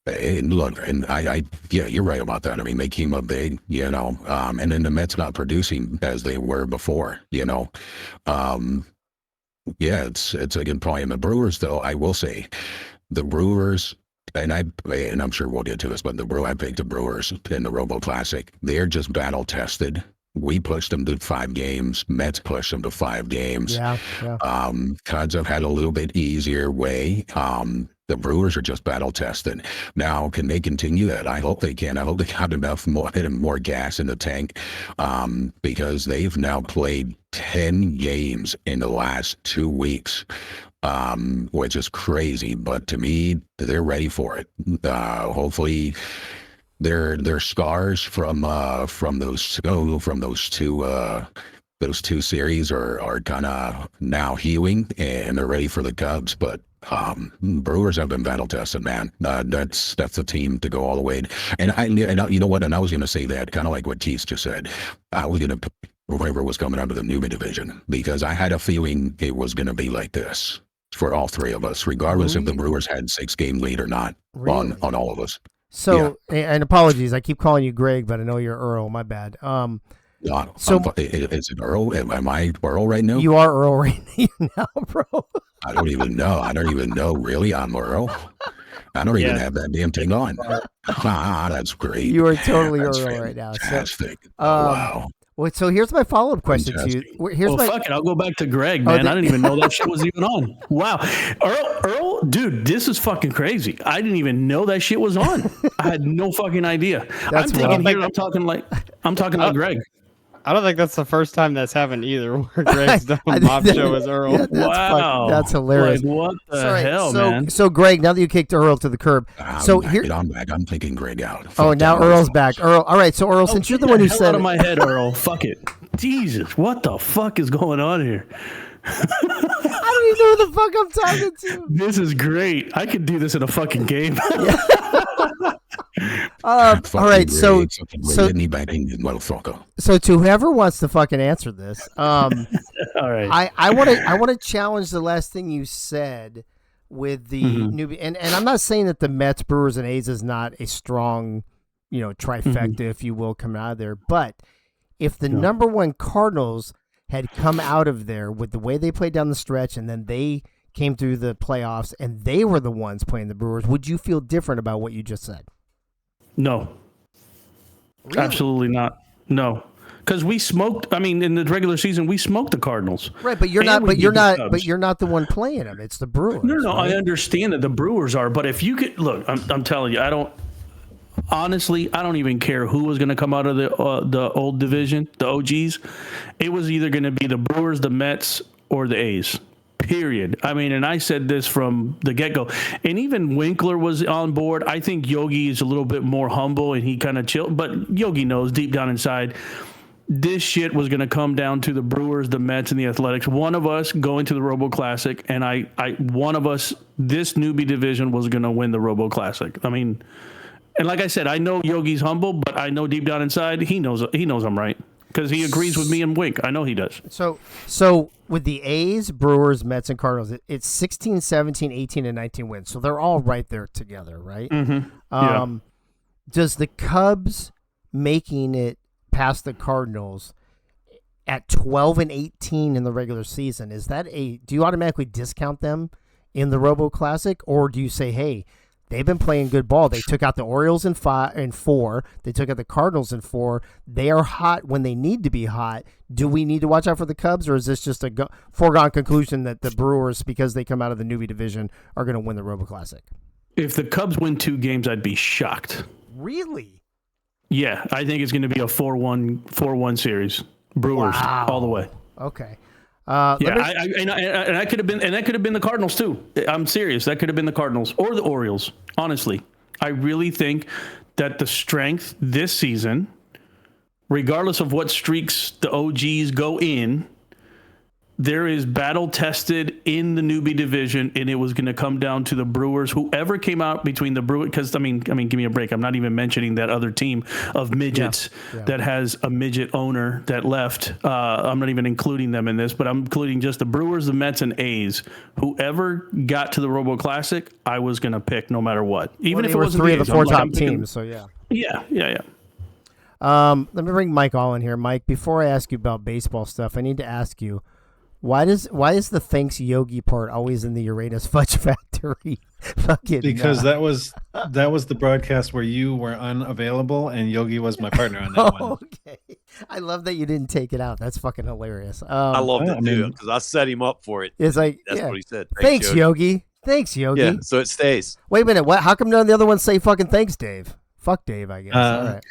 And look, and yeah, you're right about that. I mean, they came up big, and then the Mets not producing as they were before, Yeah, it's a good point. The Brewers, though, I will say, the Brewers, and I'm sure we'll get to this, but I picked the Brewers in the Robo Classic. They're just battle tested. We pushed them to 5 games. Mets pushed them to 5 games. Yeah. Cubs have had a little bit easier way. The Brewers are just battle tested. Now, can they continue that? I hope they can. I hope they got enough more gas in the tank, because they've now played 10 games in the last 2 weeks, which is crazy. But to me, they're ready for it. Hopefully, their scars from those 2 series are kind of now healing, and they're ready for the Cubs. But Brewers have been battle tested, man. That's the team to go all the way. And you know what? And I was going to say that, kind of like what Keith just said. I was going to put whoever was coming out of the Newman division, because I had a feeling it was going to be like this for all 3 of us, regardless if the Brewers had 6-game lead or not on all of us. So, and apologies, I keep calling you Greg, but I know you're Earl. My bad. Is it Earl? Am I Earl right now? You are Earl right now, bro. I don't even know. Really, I'm Earl. I don't even have that damn thing on. That's great. You are totally Earl fantastic. right now. Fantastic. Wow. Well, so here's my follow-up question to you. Fuck it. I'll go back to Greg, man. I didn't even know that shit was even on. Wow. Earl, dude, this is fucking crazy. I didn't even know that shit was on. I had no fucking idea. I'm talking like Greg. I don't think that's the first time that's happened either. Where Greg's done I a think mob that- show as Earl. Yeah, that's hilarious. Like, what the Sorry, hell, man? So Greg, now that you kicked Earl to the curb, so here. I'm back. I'm taking Greg out. Oh, Fuck now that Earl's motherfucker. back. Earl, all right. So Earl, since you're the one who Get said out of it, my head, Earl. Fuck it. Jesus, what the fuck is going on here? I don't even know who the fuck I'm talking to. This is great. I could do this in a fucking game. All right, so Any batting, motherfucker. so to whoever wants to fucking answer this, All right. I want to challenge the last thing you said with the newbie, and I'm not saying that the Mets, Brewers, and A's is not a strong, trifecta, if you will, come out of there, but if the number one Cardinals had come out of there with the way they played down the stretch, and then they came through the playoffs, and they were the ones playing the Brewers, would you feel different about what you just said? No. Really? Absolutely not. No. Because we smoked. I mean, in the regular season, we smoked the Cardinals. Right, but you're And not. we But beat you're the not. Cubs. But you're not the one playing them. It's the Brewers. No, right? I understand that the Brewers are, but if you could look, I'm telling you, I don't. Honestly, I don't even care who was going to come out of the old division, the OGs. It was either going to be the Brewers, the Mets, or the A's. Period. I mean, and I said this from the get-go. And even Winkler was on board. I think Yogi is a little bit more humble and he kind of chilled. But Yogi knows deep down inside, this shit was going to come down to the Brewers, the Mets, and the Athletics. One of us going to the Robo Classic, and one of us, this newbie division was going to win the Robo Classic. I mean, and like I said, I know Yogi's humble, but I know deep down inside he knows I'm right because he agrees with me and Wink. I know he does. So with the A's, Brewers, Mets, and Cardinals, it's 16, 17, 18, and 19 wins. So they're all right there together, right? Mm-hmm. Does the Cubs making it past the Cardinals at 12 and 18 in the regular season, do you automatically discount them in the Robo Classic, or do you say, hey, they've been playing good ball. They took out the Orioles in 4. They took out the Cardinals in 4. They are hot when they need to be hot. Do we need to watch out for the Cubs, or is this just a foregone conclusion that the Brewers, because they come out of the newbie division, are going to win the Robo Classic? If the Cubs win 2 games, I'd be shocked. Really? Yeah, I think it's going to be a 4-1 series. Brewers all the way. Okay. That could have been the Cardinals too. I'm serious. That could have been the Cardinals or the Orioles. Honestly, I really think that the strength this season, regardless of what streaks the OGs go in, there is battle tested in the newbie division, and it was going to come down to the Brewers. Whoever came out between the Brewers, because I mean, give me a break. I'm not even mentioning that other team of midgets that has a midget owner that left. I'm not even including them in this, but I'm including just the Brewers, the Mets, and A's. Whoever got to the Robo Classic, I was going to pick no matter what, even if it wasn't 3 of the A's. 4 I'm like, top I'm picking- teams. So yeah. Yeah. Let me bring Mike all in here. Mike, before I ask you about baseball stuff, I need to ask you, why is the thanks Yogi part always in the Uranus Fudge Factory? Because that was the broadcast where you were unavailable and Yogi was my partner on that one. Okay. I love that you didn't take it out. That's fucking hilarious. I loved it too because I set him up for it. It's like That's what he said. Thanks, Yogi. Thanks, Yogi. Yeah, so it stays. Wait a minute. What? How come none of the other ones say fucking thanks, Dave? Fuck Dave, I guess. All right.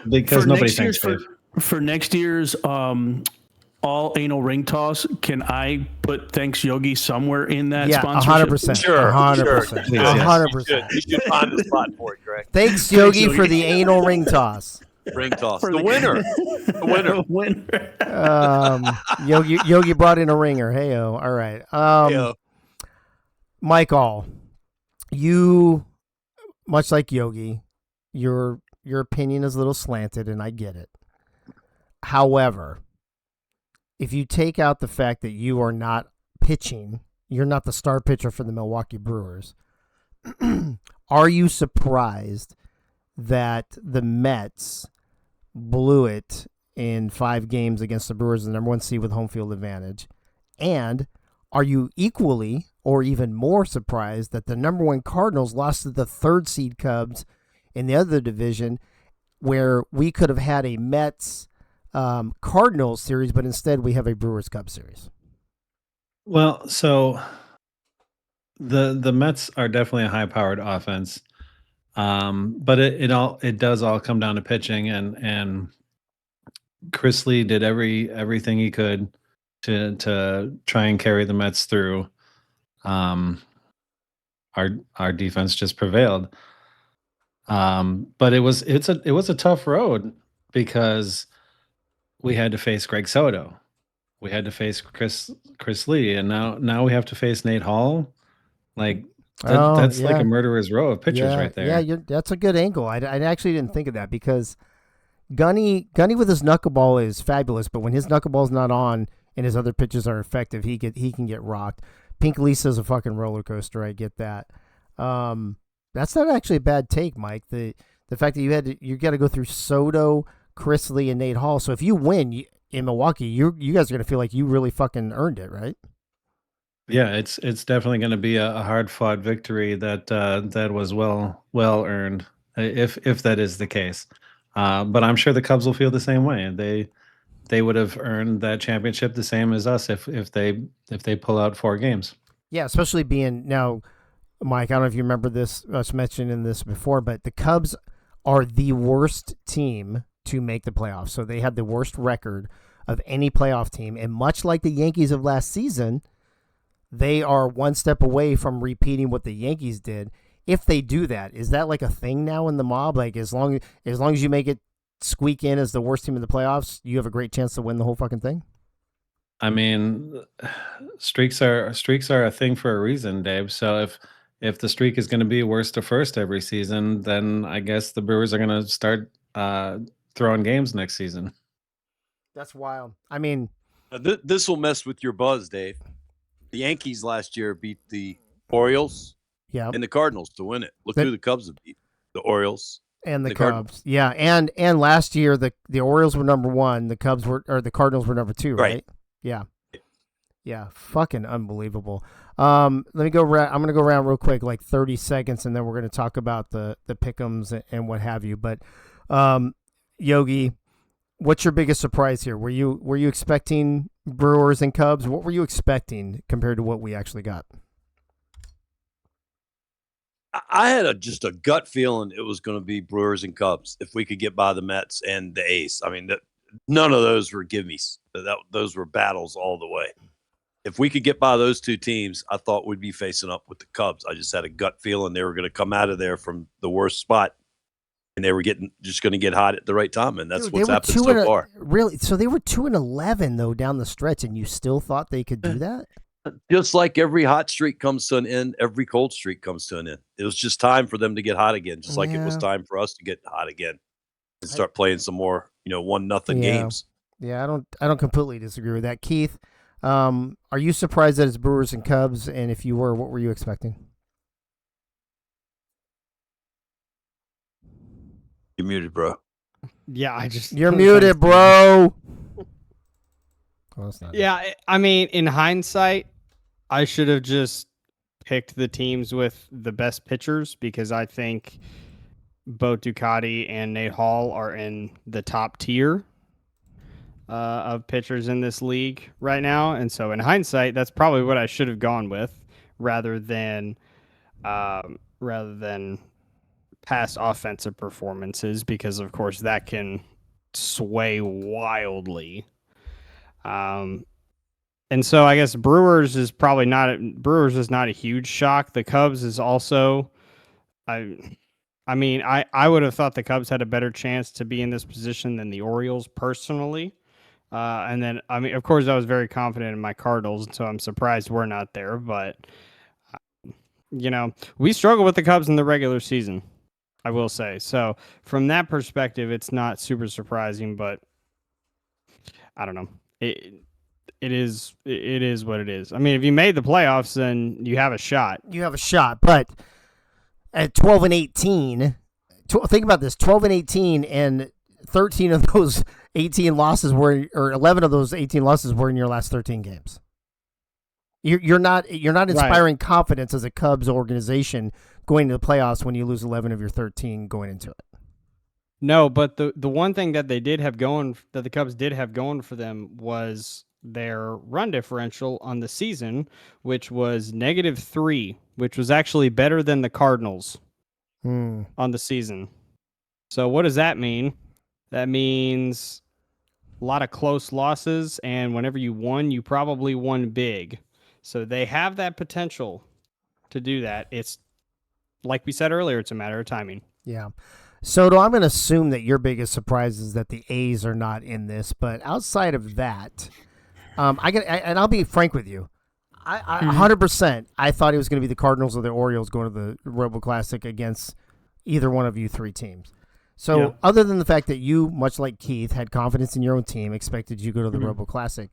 Because nobody thanks Dave. For next year's all anal ring toss, can I put thanks Yogi somewhere in that sponsorship? 100%. Sure, 100%. 100%. You should find a spot for it, Greg. Thanks, Yogi, for the anal ring toss. Ring toss. The winner. The winner. Yogi brought in a ringer. Heyo. All right. Michael, you, much like Yogi, your opinion is a little slanted, and I get it. However, if you take out the fact that you are not pitching, you're not the star pitcher for the Milwaukee Brewers, are you surprised that the Mets blew it in 5 games against the Brewers, the number 1 seed with home field advantage? And are you equally or even more surprised that the number 1 Cardinals lost to the 3rd seed Cubs in the other division, where we could have had a Mets Cardinals series, but instead we have a Brewers Cubs series? Well, so the Mets are definitely a high-powered offense, but it does all come down to pitching, and Chris Lee did everything he could to try and carry the Mets through. Our defense just prevailed. But it was a tough road because we had to face Greg Soto. We had to face Chris Lee, and now we have to face Nate Hall. Like that's like a murderer's row of pitchers right there. Yeah, that's a good angle. I actually didn't think of that because Gunny with his knuckleball is fabulous, but when his knuckleball's not on and his other pitches are effective, he can get rocked. Pink Lisa's a fucking roller coaster. I get that. That's not actually a bad take, Mike. The fact that you got to go through Soto, Chris Lee, and Nate Hall. So if you win in Milwaukee, you guys are gonna feel like you really fucking earned it, right? Yeah, it's definitely going to be a hard fought victory that was well earned, if that is the case. But I'm sure the Cubs will feel the same way. They would have earned that championship the same as us if they pull out 4 games. Yeah, especially being now, Mike. I don't know if you remember us mentioning this before, but the Cubs are the worst team to make the playoffs. So they had the worst record of any playoff team, and much like the Yankees of last season, they are one step away from repeating what the Yankees did. If they do that, is that like a thing now in the mob? Like as long as you make it squeak in as the worst team in the playoffs, you have a great chance to win the whole fucking thing? I mean, streaks are a thing for a reason, Dave. So if the streak is going to be worst to first every season, then I guess the Brewers are going to start throwing games next season. That's wild. I mean, this will mess with your buzz, Dave. The Yankees last year beat the Orioles and the Cardinals to win it. Look who the Cubs have beat: the Orioles and the Cubs. Cardinals. Yeah, and last year the Orioles were number 1, the Cardinals were number 2, right? Yeah. Yeah, fucking unbelievable. Let me go around. I'm going to go around real quick, like 30 seconds, and then we're going to talk about the pick'ems and what have you. But Yogi, what's your biggest surprise here? Were you expecting Brewers and Cubs? What were you expecting compared to what we actually got? I had just a gut feeling it was going to be Brewers and Cubs if we could get by the Mets and the A's. I mean, none of those were gimmies. Those were battles all the way. If we could get by those 2 teams, I thought we'd be facing up with the Cubs. I just had a gut feeling they were going to come out of there from the worst spot, and they were just going to get hot at the right time, and that's what's happened so far. Really? So they were 2-11 though down the stretch, and you still thought they could do that? Just like every hot streak comes to an end, every cold streak comes to an end. It was just time for them to get hot again, just like it was time for us to get hot again and start playing some more, 1-0 games. Yeah, I don't completely disagree with that. Keith, are you surprised that it's Brewers and Cubs? And if you were, what were you expecting? You're muted, bro. Yeah, You're muted, bro. Well, that's not I mean, in hindsight, I should have just picked the teams with the best pitchers because I think both Ducati and Nate Hall are in the top tier of pitchers in this league right now. And so in hindsight, that's probably what I should have gone with rather than past offensive performances, because of course that can sway wildly. And so I guess Brewers is not a huge shock. The Cubs is also, I mean, I would have thought the Cubs had a better chance to be in this position than the Orioles personally. And then, I mean, of course, I was very confident in my Cardinals, so I'm surprised we're not there. But, we struggle with the Cubs in the regular season, I will say. So from that perspective, it's not super surprising, but I don't know. It is what it is. I mean, if you made the playoffs, then you have a shot. But at 12-18, think about this: 12-18, and 13 of those 18 losses or 11 of those 18 losses were in your last 13 games. You're not inspiring confidence as a Cubs organization going to the playoffs when you lose 11 of your 13 going into it. No, but the one thing that the Cubs did have going for them was their run differential on the season, which was -3, which was actually better than the Cardinals on the season. So what does that mean? That means a lot of close losses, and whenever you won, you probably won big. So they have that potential to do that. It's like we said earlier, it's a matter of timing. Yeah. Soto, I'm going to assume that your biggest surprise is that the A's are not in this, but outside of that, and I'll be frank with you. I 100%. I thought it was going to be the Cardinals or the Orioles going to the Robo Classic against either one of you three teams. So other than the fact that you, much like Keith, had confidence in your own team, expected you to go to the Robo Classic,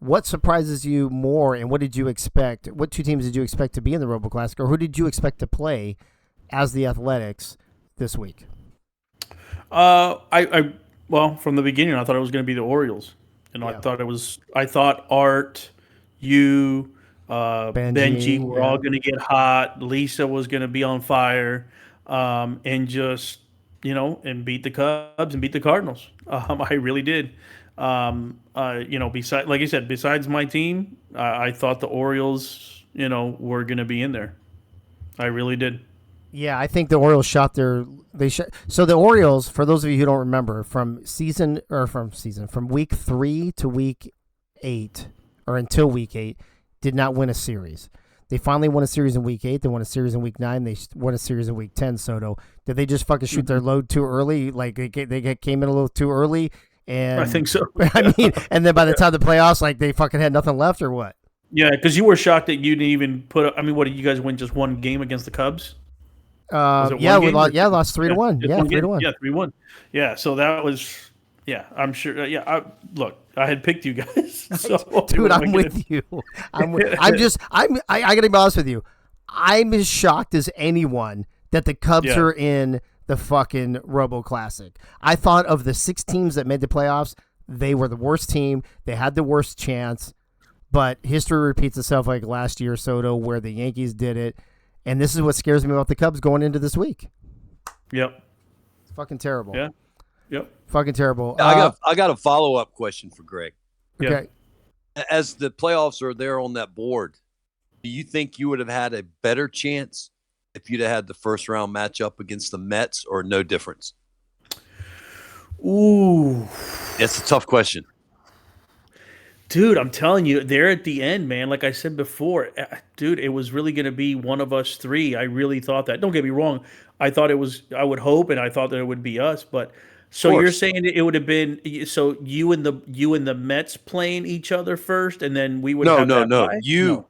what surprises you more, and what did you expect? What two teams did you expect to be in the Robo Classic, or who did you expect to play as the Athletics this week? Well, from the beginning, I thought it was going to be the Orioles. I thought Art, you, Benji were all going to get hot. Lisa was going to be on fire, and just and beat the Cubs and beat the Cardinals. I really did. Besides, like I said, besides my team, I thought the Orioles, were going to be in there. I really did. Yeah, I think the Orioles so the Orioles, for those of you who don't remember, from week 3 to week 8, or until week 8, did not win a series. They finally won a series in week 8. They won a series in week 9. They won a series in week 10. Soto, did they just fucking shoot their load too early? Like they came in a little too early, and I think so. I mean, and then by the time the playoffs, like they fucking had nothing left, or what? Yeah, because you were shocked that you didn't even put. What did you guys win? Just one game against the Cubs? We lost 3-1. Yeah, 3-1. Yeah, 3-1. Yeah, so that was. Yeah, I'm sure. I had picked you guys. So dude, I'm with you. I gotta be honest with you. I'm as shocked as anyone that the Cubs are in the fucking Robo Classic. I thought of the 6 teams that made the playoffs, they were the worst team. They had the worst chance. But history repeats itself like last year, Soto, where the Yankees did it. And this is what scares me about the Cubs going into this week. Yep. It's fucking terrible. Yeah. Yep. Fucking terrible. I got a follow-up question for Greg. Okay. As the playoffs are there on that board, do you think you would have had a better chance if you'd have had the first round matchup against the Mets, or no difference? Ooh. That's a tough question. Dude, I'm telling you, there at the end, man, like I said before, dude, it was really going to be one of us three. I really thought that. Don't get me wrong. I would hope, and I thought that it would be us. But so you're saying it would have been, so you and the Mets playing each other first, and then we would have that bye? You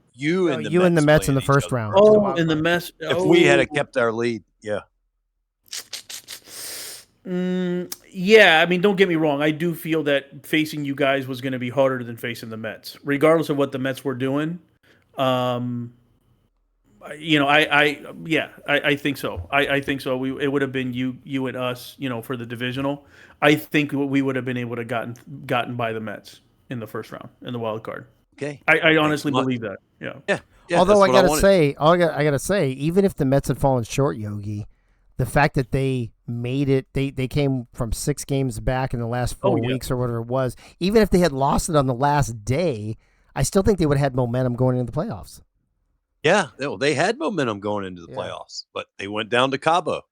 and the Mets in the first round. Oh, in the Mets. If we had kept our lead, yeah. Yeah, I mean, don't get me wrong. I do feel that facing you guys was going to be harder than facing the Mets, regardless of what the Mets were doing. I think so. I think so. It would have been you and us, for the divisional. I think we would have been able to gotten by the Mets in the first round in the wild card. Okay, I honestly believe that. Yeah. Although I gotta say, even if the Mets had fallen short, Yogi, the fact that they made it, they came from 6 games back in the last 4 weeks or whatever it was. Even if they had lost it on the last day, I still think they would have had momentum going into the playoffs. Yeah, they had momentum going into the playoffs, but they went down to Cabo.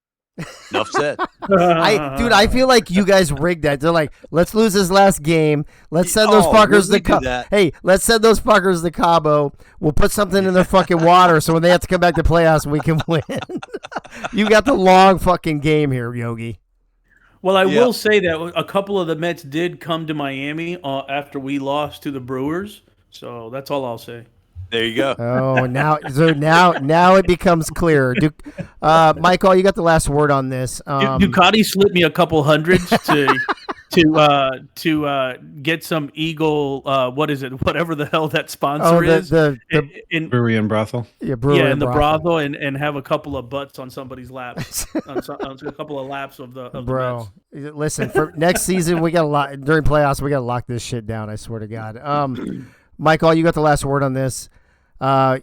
Enough said. I feel like you guys rigged that. They're like, let's lose this last game. Let's send those fuckers to Cabo. Hey, let's send those fuckers to Cabo. We'll put something in their fucking water so when they have to come back to playoffs, we can win. You got the long fucking game here, Yogi. Well, I will say that a couple of the Mets did come to Miami after we lost to the Brewers. So that's all I'll say. There you go. Oh, now it becomes clear. Michael, you got the last word on this. Ducati slipped me a couple hundreds to get some Eagle. What is it? Whatever the hell that sponsor is. In brewery and brothel. Yeah, brewery and the brothel, and have a couple of butts on somebody's laps. on a couple of laps of the bro. Mets. Listen, for next season we got a lot during playoffs. We got to lock this shit down. I swear to God. Michael, you got the last word on this. I'm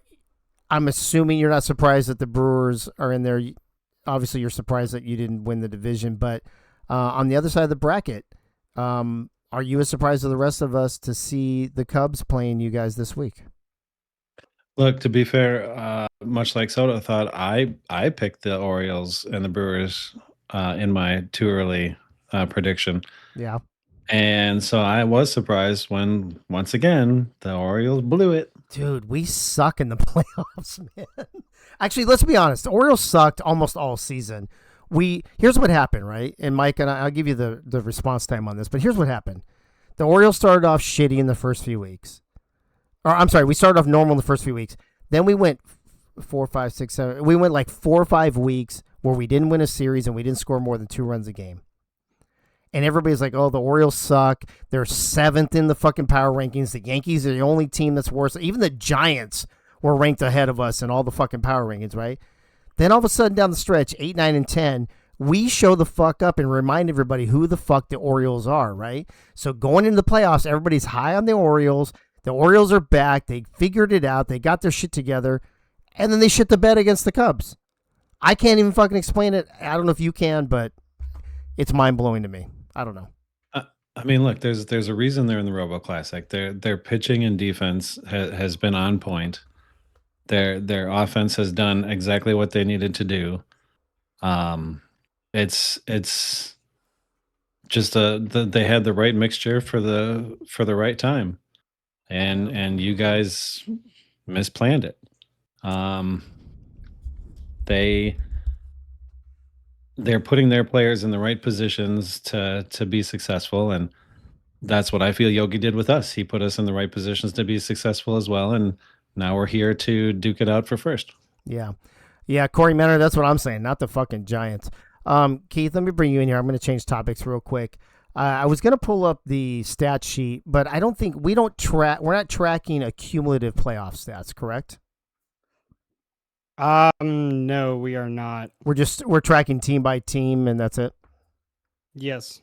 assuming you're not surprised that the Brewers are in there. Obviously, you're surprised that you didn't win the division, but on the other side of the bracket, are you as surprised as the rest of us to see the Cubs playing you guys this week? Look, to be fair, much like Soto thought, I picked the Orioles and the Brewers in my too early prediction. Yeah. And so I was surprised when, once again, the Orioles blew it. Dude, we suck in the playoffs, man. Actually, let's be honest. The Orioles sucked almost all season. Here's what happened, right? And Mike, and I'll give you the response time on this, but here's what happened. The Orioles started off shitty in the first few weeks. Or I'm sorry, we started off normal in the first few weeks. Then we went 4, 5, 6, 7. We went like 4 or 5 weeks where we didn't win a series and we didn't score more than 2 runs a game. And everybody's like, oh, the Orioles suck. They're 7th in the fucking power rankings. The Yankees are the only team that's worse. Even the Giants were ranked ahead of us in all the fucking power rankings, right? Then all of a sudden down the stretch, 8, 9, and 10, we show the fuck up and remind everybody who the fuck the Orioles are, right? So going into the playoffs, everybody's high on the Orioles. The Orioles are back. They figured it out. They got their shit together. And then they shit the bed against the Cubs. I can't even fucking explain it. I don't know if you can, but it's mind-blowing to me. I don't know. I mean, look, there's a reason they're in the Robo Classic. Their pitching and defense has been on point. Their offense has done exactly what they needed to do. It's just they had the right mixture for the right time, and you guys misplanned it. They're putting their players in the right positions to be successful, and that's what I feel Yogi did with us. He put us in the right positions to be successful as well, and now we're here to duke it out for first. Yeah, Corey Menor, that's what I'm saying, not the fucking Giants. Keith, let me bring you in here. I'm going to change topics real quick. I was going to pull up the stat sheet, but I don't think we're not tracking accumulative playoff stats, correct? No, we are not. We're tracking team by team, and that's it. Yes.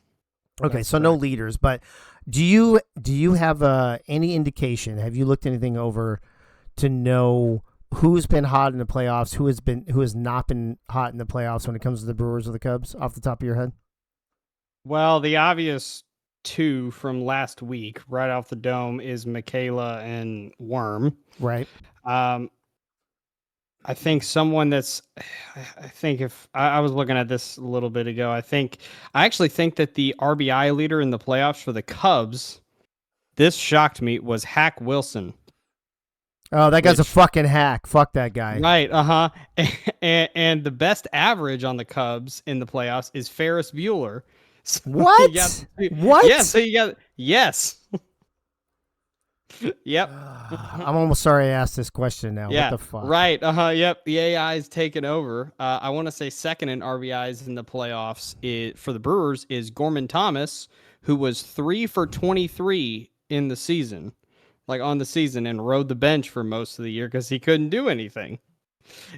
Okay, That's so no correct. leaders, but do you have any indication? Have you looked anything over to know who's been hot in the playoffs, who has not been hot in the playoffs when it comes to the Brewers or the Cubs, off the top of your head? Well, the obvious 2 from last week, right off the dome, is Michaela and Worm. Right. I think someone that's, I think if I was looking at this a little bit ago, I actually think that the RBI leader in the playoffs for the Cubs, this shocked me, was Hack Wilson. Oh, that guy's a fucking hack. Fuck that guy. Right. And the best average on the Cubs in the playoffs is Ferris Bueller. So What? What? Yeah. So you got, yes. Yep. I'm almost sorry I asked this question now. Yeah. What the fuck? Right. Yep. The AI is taking over. I want to say second in RBIs in the playoffs for the Brewers is Gorman Thomas, who was 3 for 23 in the season, like on the season, and rode the bench for most of the year because he couldn't do anything.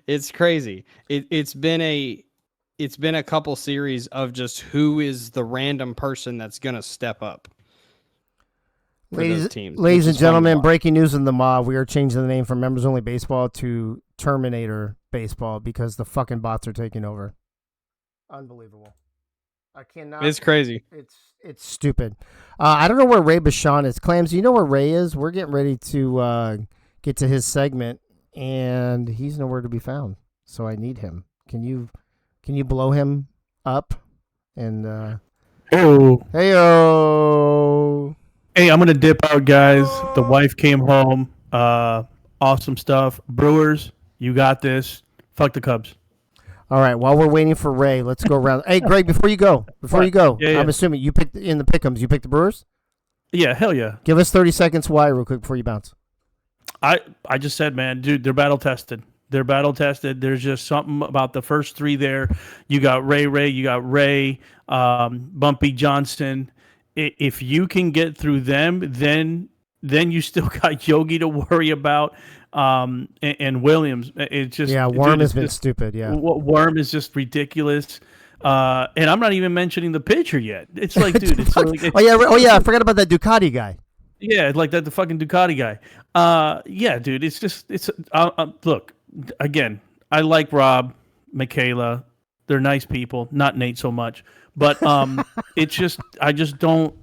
It's crazy. It's been a couple series of just who is the random person that's gonna step up. Ladies and gentlemen, breaking news in the mob. We are changing the name from Members Only Baseball to Terminator Baseball because the fucking bots are taking over. Unbelievable. I cannot. It's crazy. It's stupid. I don't know where Ray Bashan is. Clams, you know where Ray is? We're getting ready to get to his segment, and he's nowhere to be found. So I need him. Can you blow him up? And Heyo. Hey, I'm gonna dip out, guys. The wife came home. Awesome stuff. Brewers, you got this. Fuck the Cubs. All right. While we're waiting for Ray, let's go around. Hey, Greg, before you go, Yeah. I'm assuming you picked in the pick'ems. You picked the Brewers. Yeah, hell yeah. Give us 30 seconds why, real quick, before you bounce. I just said, man, dude, they're battle tested. They're battle tested. There's just something about the first 3 there. You got Ray. You got Ray, Bumpy Johnson. If you can get through them, then you still got Yogi to worry about, and Williams. It's just Worm has been stupid. Yeah, Worm is just ridiculous. And I'm not even mentioning the pitcher yet. It's like, dude, it's like, I forgot about that Ducati guy. Yeah, like that the fucking Ducati guy. Yeah, dude, it's look, again, I like Rob, Michaela. They're nice people, not Nate so much. But it's just I just don't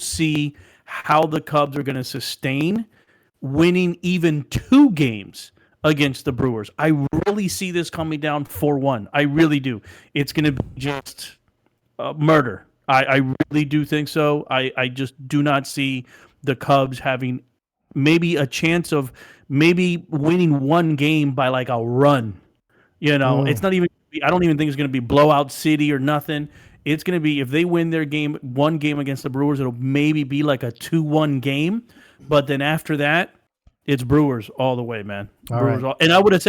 see how the Cubs are going to sustain winning even 2 games against the Brewers. I really see this coming down 4-1. I really do. It's going to be just murder. I really do think so. I just do not see the Cubs having maybe a chance of maybe winning one game by like a run. It's not even. I don't even think it's going to be blowout city or nothing. It's going to be if they win their game, one game against the Brewers, it'll maybe be like a 2-1 game. But then after that, it's Brewers all the way, man. All Brewers right. and I would have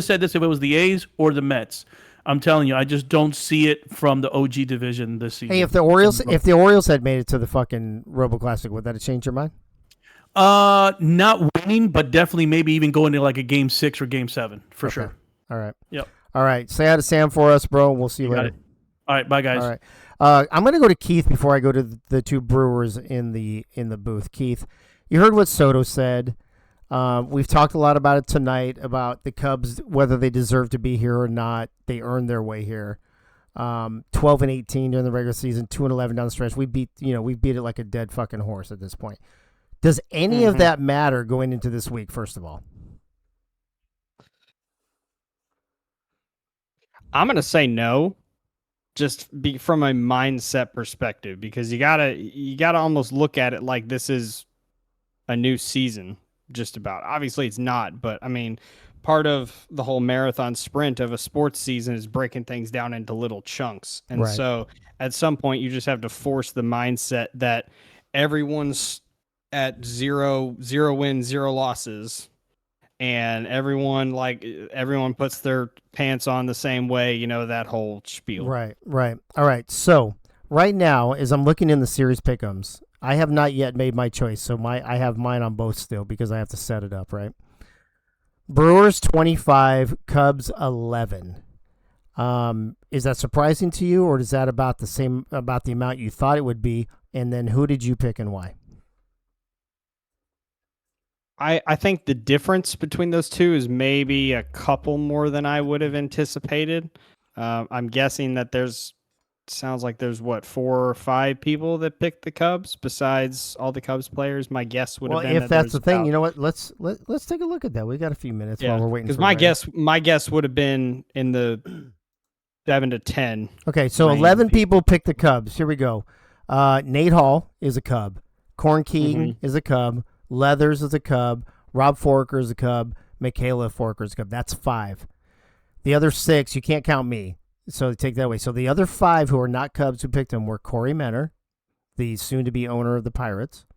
said this if it was the A's or the Mets. I'm telling you, I just don't see it from the OG division this season. Hey, if the Orioles had made it to the fucking Robo Classic, would that have changed your mind? Not winning, but definitely maybe even going to like a game 6 or game 7 for sure. All right. Yep. All right. Say hi to Sam for us, bro. We'll see you Got later. it. All right, bye guys. All right. I'm gonna go to Keith before I go to the two Brewers in the booth. Keith, you heard what Soto said. We've talked a lot about it tonight about the Cubs, whether they deserve to be here or not. They earned their way here. 12-18 during the regular season, 2-11 down the stretch. We beat it like a dead fucking horse at this point. Does any of that matter going into this week? First of all, I'm gonna say no, just from a mindset perspective, because you gotta almost look at it like this is a new season. Just about. Obviously, it's not, but I mean, part of the whole marathon sprint of a sports season is breaking things down into little chunks, and Right. so at some point, you just have to force the mindset that everyone's at zero wins, 0 losses. And everyone puts their pants on the same way, that whole spiel. right. All right. So right now, as I'm looking in the series pick'ems, I have not yet made my choice. So I have mine on both still because I have to set it up, right? Brewers 25, Cubs 11. Is that surprising to you, or is that about the amount you thought it would be? And then who did you pick and why? I think the difference between those two is maybe a couple more than I would have anticipated. I'm guessing that sounds like there's 4 or 5 people that picked the Cubs besides all the Cubs players. My guess would have been if that's the thing, you know what? Let's take a look at that. We got a few minutes while we're waiting. Because for my guess would have been in the 7 to 10. Okay, so 11 people picked the Cubs. Here we go. Nate Hall is a Cub. Corn Keegan is a Cub. Leathers is a Cub. Rob Forker is a Cub. Michaela Forker is a Cub. That's 5. The other 6, you can't count me. So take that away. So the other 5 who are not Cubs who picked him were Corey Menner, the soon-to-be owner of the Pirates.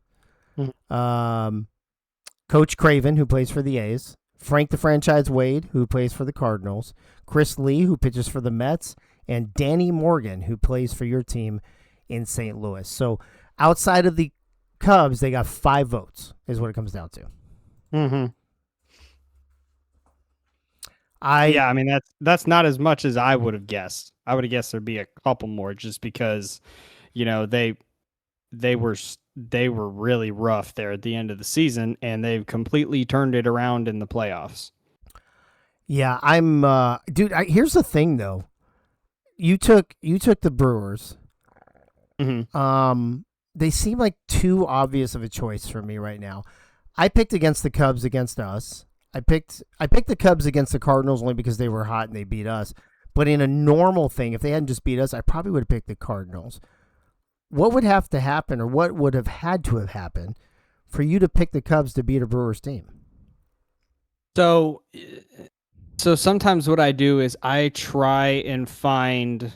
Coach Craven, who plays for the A's. Frank the Franchise Wade, who plays for the Cardinals. Chris Lee, who pitches for the Mets. And Danny Morgan, who plays for your team in St. Louis. So outside of the Cubs, they got 5 votes, is what it comes down to. I mean that's not as much as I would have guessed. I would have guessed there'd be a couple more, just because, they were really rough there at the end of the season, and they've completely turned it around in the playoffs. Yeah, I'm dude, here's the thing though. You took the Brewers. They seem like too obvious of a choice for me right now. I picked against the Cubs against us. I picked the Cubs against the Cardinals only because they were hot and they beat us. But in a normal thing, if they hadn't just beat us, I probably would have picked the Cardinals. What would have to happen, or what would have had to have happened for you to pick the Cubs to beat a Brewers team? So sometimes what I do is I try and find,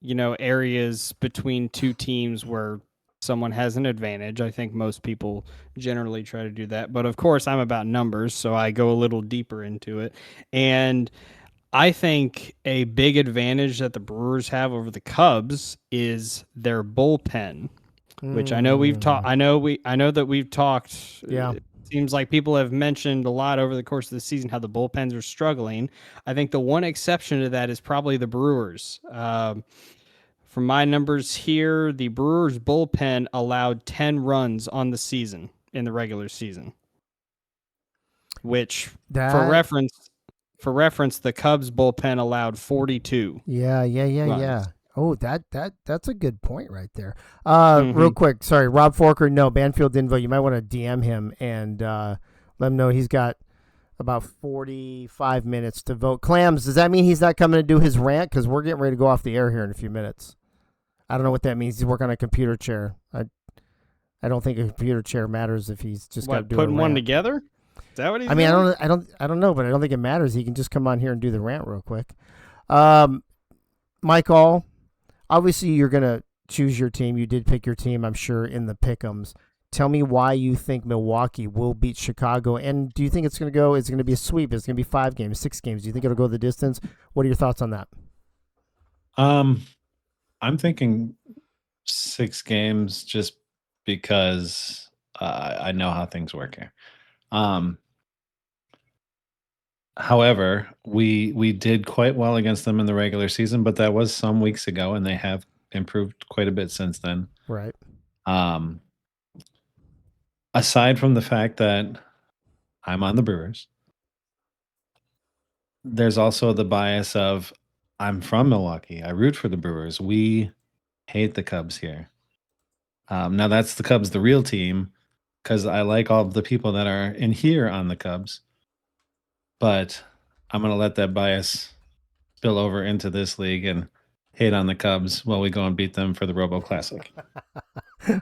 areas between two teams where someone has an advantage. I think most people generally try to do that. But of course, I'm about numbers, so I go a little deeper into it. And I think a big advantage that the Brewers have over the Cubs is their bullpen, which I know we've talked. I know that we've talked. Yeah. It seems like people have mentioned a lot over the course of the season how the bullpens are struggling. I think the one exception to that is probably the Brewers. From my numbers here, the Brewers bullpen allowed 10 runs on the season in the regular season, which for reference, the Cubs bullpen allowed 42. Yeah. runs. Oh, that's a good point right there. Real quick, sorry, Rob Forker. No, Banfield didn't vote. You might want to DM him and let him know he's got about 45 minutes to vote. Clams, does that mean he's not coming to do his rant? Because we're getting ready to go off the air here in a few minutes. I don't know what that means. He's working on a computer chair. I don't think a computer chair matters if he's just got to do putting a one rant. together? Is that what he's I mean, doing? I don't know, but I don't think it matters. He can just come on here and do the rant real quick. Michael, obviously you're gonna choose your team. You did pick your team, I'm sure, in the pick'ems. Tell me why you think Milwaukee will beat Chicago, and do you think it's going to be a sweep? It's going to be 5 games, 6 games. Do you think it'll go the distance? What are your thoughts on that? I'm thinking 6 games just because I know how things work here. However, we did quite well against them in the regular season, but that was some weeks ago, and they have improved quite a bit since then. Right. Aside from the fact that I'm on the Brewers, there's also the bias of I'm from Milwaukee. I root for the Brewers. We hate the Cubs here. Now that's the Cubs, the real team, because I like all of the people that are in here on the Cubs. But I'm going to let that bias spill over into this league and hate on the Cubs while we go and beat them for the Robo Classic.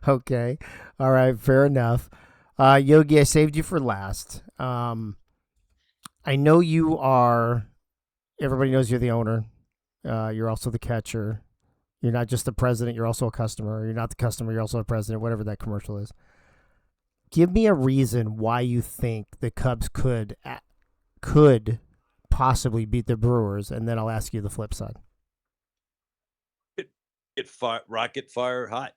Okay. All right. Fair enough. Yogi, I saved you for last. I know you are, everybody knows you're the owner. You're also the catcher. You're not just the president, you're also a customer. You're not the customer, you're also a president, whatever that commercial is. Give me a reason why you think the Cubs could possibly beat the Brewers, and then I'll ask you the flip side. Rocket fire hot.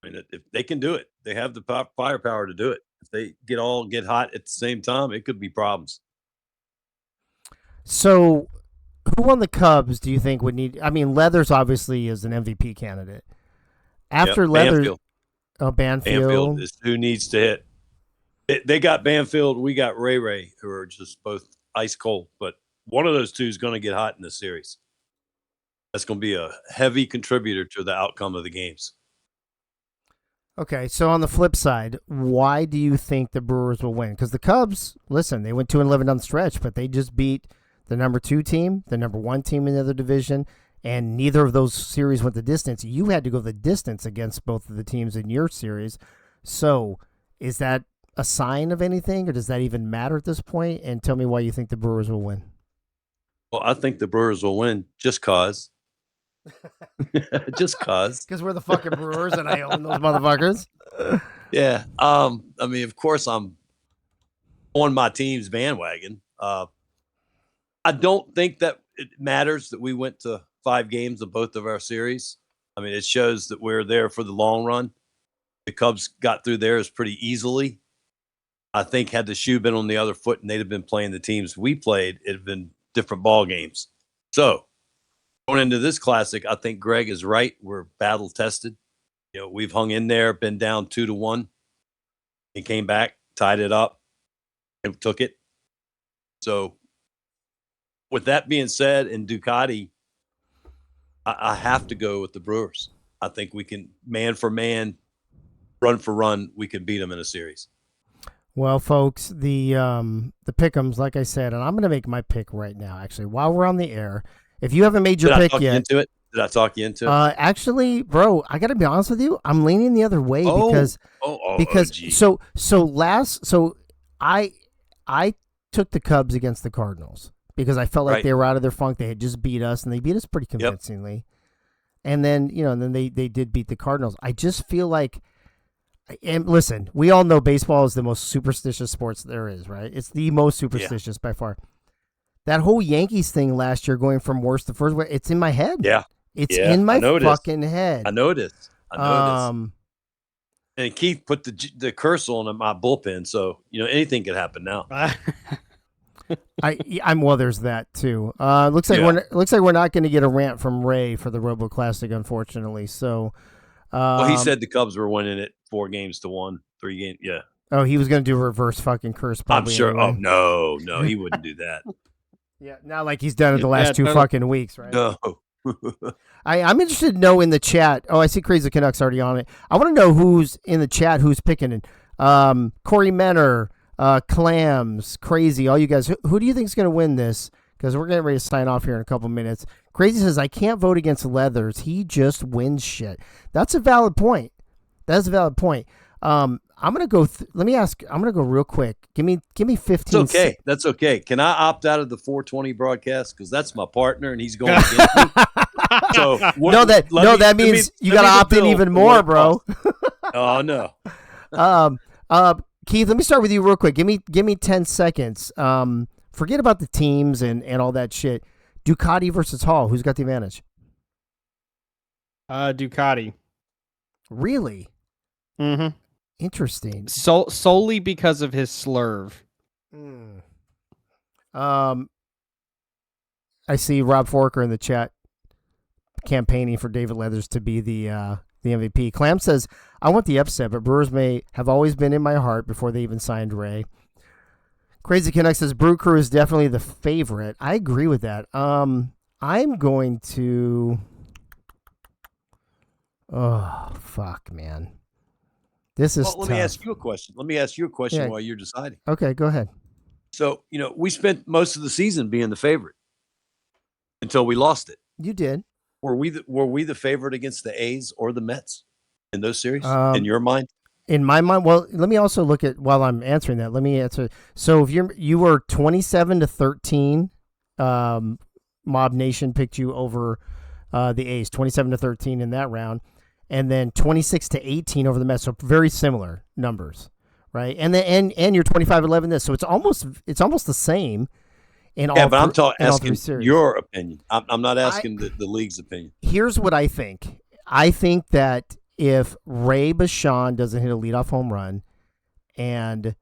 I mean, if they can do it, they have the firepower to do it. If they get hot at the same time, it could be problems. So, who on the Cubs do you think would need? I mean, Leathers obviously is an MVP candidate. After Leathers, Banfield is who needs to hit. They got Banfield. We got Ray, who are just both ice cold. But one of those two is going to get hot in the series. That's going to be a heavy contributor to the outcome of the games. Okay, so on the flip side, why do you think the Brewers will win? Because the Cubs, listen, they went 2-11 down the stretch, but they just beat the number 2 team, the number 1 team in the other division, and neither of those series went the distance. You had to go the distance against both of the teams in your series. So is that a sign of anything, or does that even matter at this point? And tell me why you think the Brewers will win. Well, I think the Brewers will win just cause. Just cause. Because we're the fucking Brewers and I own those motherfuckers. Yeah. I mean, of course, I'm on my team's bandwagon. I don't think that it matters that we went to 5 games of both of our series. I mean, it shows that we're there for the long run. The Cubs got through theirs pretty easily. I think had the shoe been on the other foot and they'd have been playing the teams we played, it'd have been different ball games. So going into this classic, I think Greg is right. We're battle tested. You know, we've hung in there, been down 2-1. He came back, tied it up, and took it. So with that being said, in Ducati, I have to go with the Brewers. I think we can, man for man, run for run, we can beat them in a series. Well, folks, the pick'ems, like I said, and I'm going to make my pick right now, actually, while we're on the air. If you haven't made your pick yet. Did I talk you into it? Actually, bro, I got to be honest with you. I'm leaning the other way because I took the Cubs against the Cardinals because I felt like they were out of their funk. They had just beat us, and they beat us pretty convincingly. Yep. And then, they did beat the Cardinals. I just feel like, and listen, we all know baseball is the most superstitious sports there is, right? It's the most superstitious by far. That whole Yankees thing last year, going from worst to first, it's in my head. Yeah. It's in my fucking head. I noticed. And Keith put the curse on my bullpen, so anything could happen now. Well, there's that too. Looks like we're not going to get a rant from Ray for the Robo Classic, unfortunately. So, well, he said the Cubs were winning it 4-1, 3 games. Yeah. Oh, he was going to do a reverse fucking curse. I'm sure. Anyway. Oh no, he wouldn't do that. Yeah, not like he's done it the last 2 fucking weeks, right? No. I'm interested to know in the chat. Oh, I see Crazy Canucks already on it. I want to know who's in the chat, who's picking it. Corey Menor, Clams, Crazy, all you guys. Who do you think is going to win this? because we're getting ready to sign off here in a couple minutes. Crazy says, I can't vote against Leathers. He just wins shit. That's a valid point. That's a valid point. I'm gonna go. Let me ask. I'm gonna go real quick. Give me 15. It's okay. That's okay. Can I opt out of the 420 broadcast because that's my partner and he's going against me? So that means you gotta opt in even more, bro. Oh no. Keith, let me start with you real quick. Give me 10 seconds. Forget about the teams and all that shit. Ducati versus Hall. Who's got the advantage? Ducati. Really? Mm-hmm. Interesting. Solely because of his slurve. I see Rob Forker in the chat campaigning for David Leathers to be the MVP. Clam says, I want the upset, but Brewers may have always been in my heart before they even signed Ray. Crazy Connect says, Brew Crew is definitely the favorite. I agree with that. I'm going to... Oh, fuck, man. This is Let me ask you a question. Yeah. While you're deciding. Okay, go ahead. So, we spent most of the season being the favorite until we lost it. You did. Were we the favorite against the A's or the Mets in those series? In your mind? In my mind, well, let me also look at while I'm answering that. Let me answer. So if you were 27-13, Mob Nation picked you over the A's, 27-13 in that round, and then 26-18 over the Mets. So very similar numbers, right? And then and you're 25-11 this, so it's almost the same. But I'm asking your opinion. I'm not asking the league's opinion. Here's what I think. I think that if Ray Bashan doesn't hit a leadoff home run and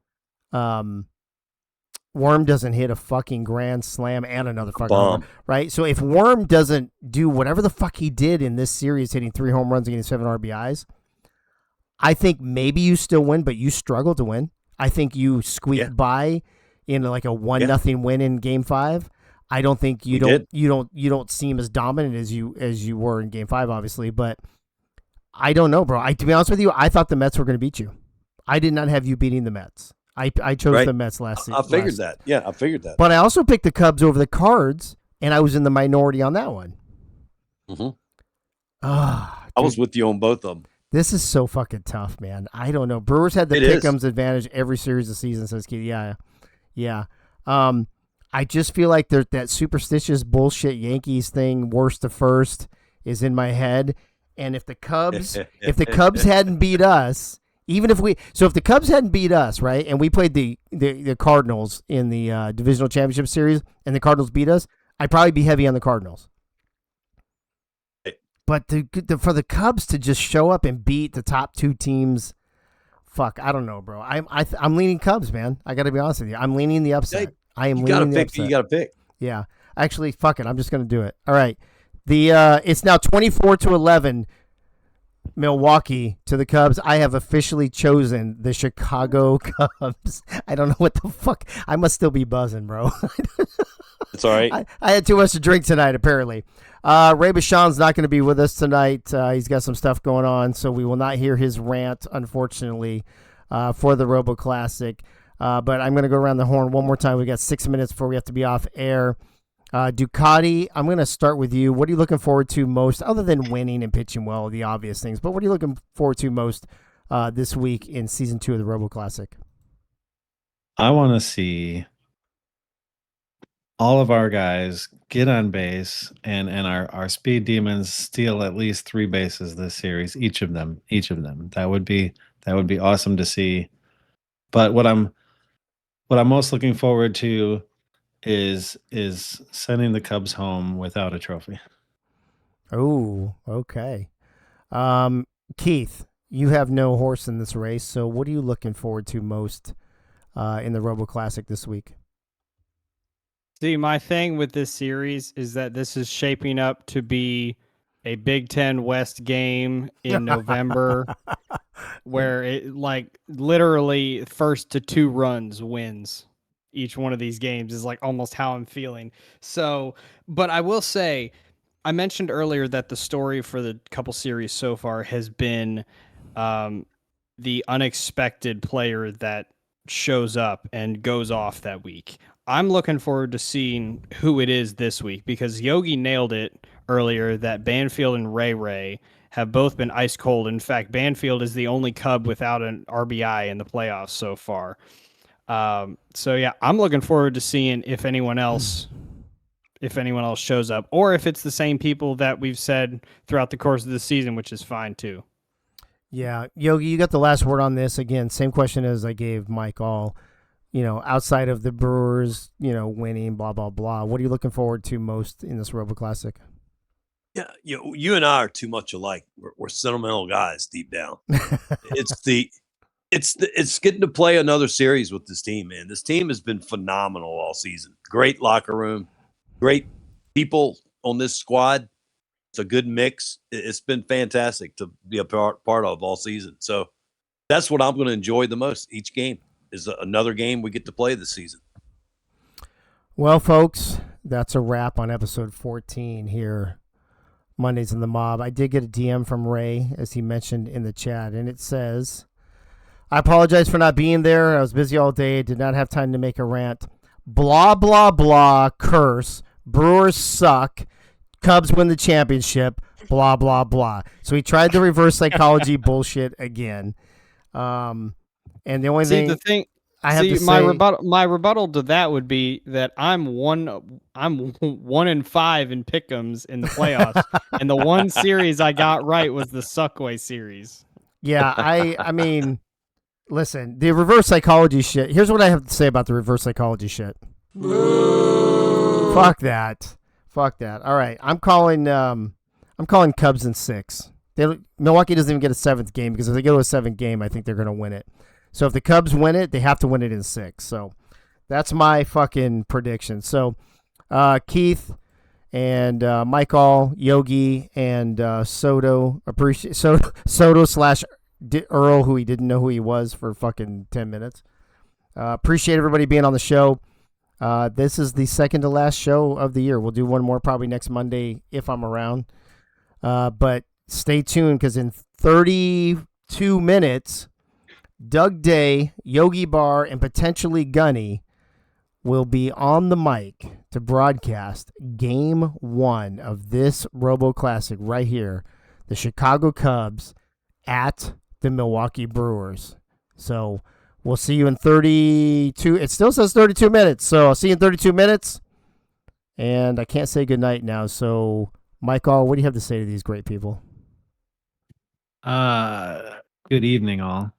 Worm doesn't hit a fucking grand slam and another fucking home run, right? So if Worm doesn't do whatever the fuck he did in this series, hitting 3 home runs and getting 7 RBIs, I think maybe you still win, but you struggle to win. I think you squeak by in like a 1-0 win in Game 5. I don't think you don't seem as dominant as you were in Game 5, obviously, but I don't know, bro. To be honest with you, I thought the Mets were going to beat you. I did not have you beating the Mets. I chose the Mets last season. I figured that. Yeah, I figured that. But I also picked the Cubs over the Cards, and I was in the minority on that one. Mm-hmm. I was with you on both of them. This is so fucking tough, man. I don't know. Brewers had the pick'ems advantage every series of the season, says Keith. Yeah. I just feel like that superstitious bullshit Yankees thing, worst to first, is in my head. And if the Cubs hadn't beat us, if the Cubs hadn't beat us, right, and we played the Cardinals in the divisional championship series, and the Cardinals beat us, I'd probably be heavy on the Cardinals. But for the Cubs to just show up and beat the top 2 teams, fuck, I don't know, bro. I'm leaning Cubs, man. I got to be honest with you. I'm leaning the upset. I am leaning the upset. You got to pick. Yeah, actually, fuck it. I'm just gonna do it. All right. It's now 24-11. Milwaukee to the Cubs. I have officially chosen the Chicago Cubs. I don't know what the fuck. I must still be buzzing, bro. It's all right. I had too much to drink tonight, apparently. Ray Bashan's not going to be with us tonight. He's got some stuff going on, so we will not hear his rant, unfortunately, for the Robo Classic. But I'm going to go around the horn one more time. We got 6 minutes before we have to be off air. Ducati, I'm going to start with you. What are you looking forward to most, other than winning and pitching well, the obvious things, but what are you looking forward to most this week in Season 2 of the Robo Classic? I want to see all of our guys get on base and our speed demons steal at least 3 bases this series, each of them. That would be awesome to see. But what I'm most looking forward to is sending the Cubs home without a trophy. Oh, okay. Keith, you have no horse in this race, so what are you looking forward to most in the Robo Classic this week? See, my thing with this series is that this is shaping up to be a Big Ten West game in November where it like literally first to 2 runs wins. Each one of these games is like almost how I'm feeling. So, but I will say, I mentioned earlier that the story for the couple series so far has been the unexpected player that shows up and goes off that week. I'm looking forward to seeing who it is this week because Yogi nailed it earlier that Banfield and Ray have both been ice cold. In fact, Banfield is the only Cub without an RBI in the playoffs so far. So yeah, I'm looking forward to seeing if anyone else shows up, or if it's the same people that we've said throughout the course of the season, which is fine too. Yeah, Yogi, you got the last word on this. Again, same question as I gave Mike All. Outside of the Brewers, winning, blah blah blah. What are you looking forward to most in this Robo Classic? Yeah, you and I are too much alike. We're sentimental guys deep down. It's getting to play another series with this team, man. This team has been phenomenal all season. Great locker room, great people on this squad. It's a good mix. It's been fantastic to be a part of all season. So that's what I'm going to enjoy the most. Each game is another game we get to play this season. Well, folks, that's a wrap on episode 14 here, Mondays in the Mob. I did get a DM from Ray, as he mentioned in the chat, and it says, I apologize for not being there. I was busy all day. Did not have time to make a rant. Blah, blah, blah, curse. Brewers suck. Cubs win the championship. Blah, blah, blah. So he tried the reverse psychology bullshit again. And the only thing I have to say, my rebuttal to that would be that I'm 1-5 in pick'ems in the playoffs, and the one series I got right was the Suckway series. Yeah, I mean, listen, the reverse psychology shit. Here's what I have to say about the reverse psychology shit. Fuck that. All right, I'm calling Cubs in 6. Milwaukee doesn't even get a 7th game because if they go to a 7th game, I think they're going to win it. So if the Cubs win it, they have to win it in 6. So that's my fucking prediction. So Keith and Michael, Yogi, and Soto / Earl, who he didn't know who he was for fucking 10 minutes. Appreciate everybody being on the show. This is the second to last show of the year. We'll do one more probably next Monday if I'm around. But stay tuned because in 32 minutes, Doug Day, Yogi Bar, and potentially Gunny will be on the mic to broadcast Game 1 of this Robo Classic right here. The Chicago Cubs at the Milwaukee Brewers. So we'll see you in 32. It still says 32 minutes. So I'll see you in 32 minutes. And I can't say goodnight now. So, Michael, what do you have to say to these great people? Good evening, all.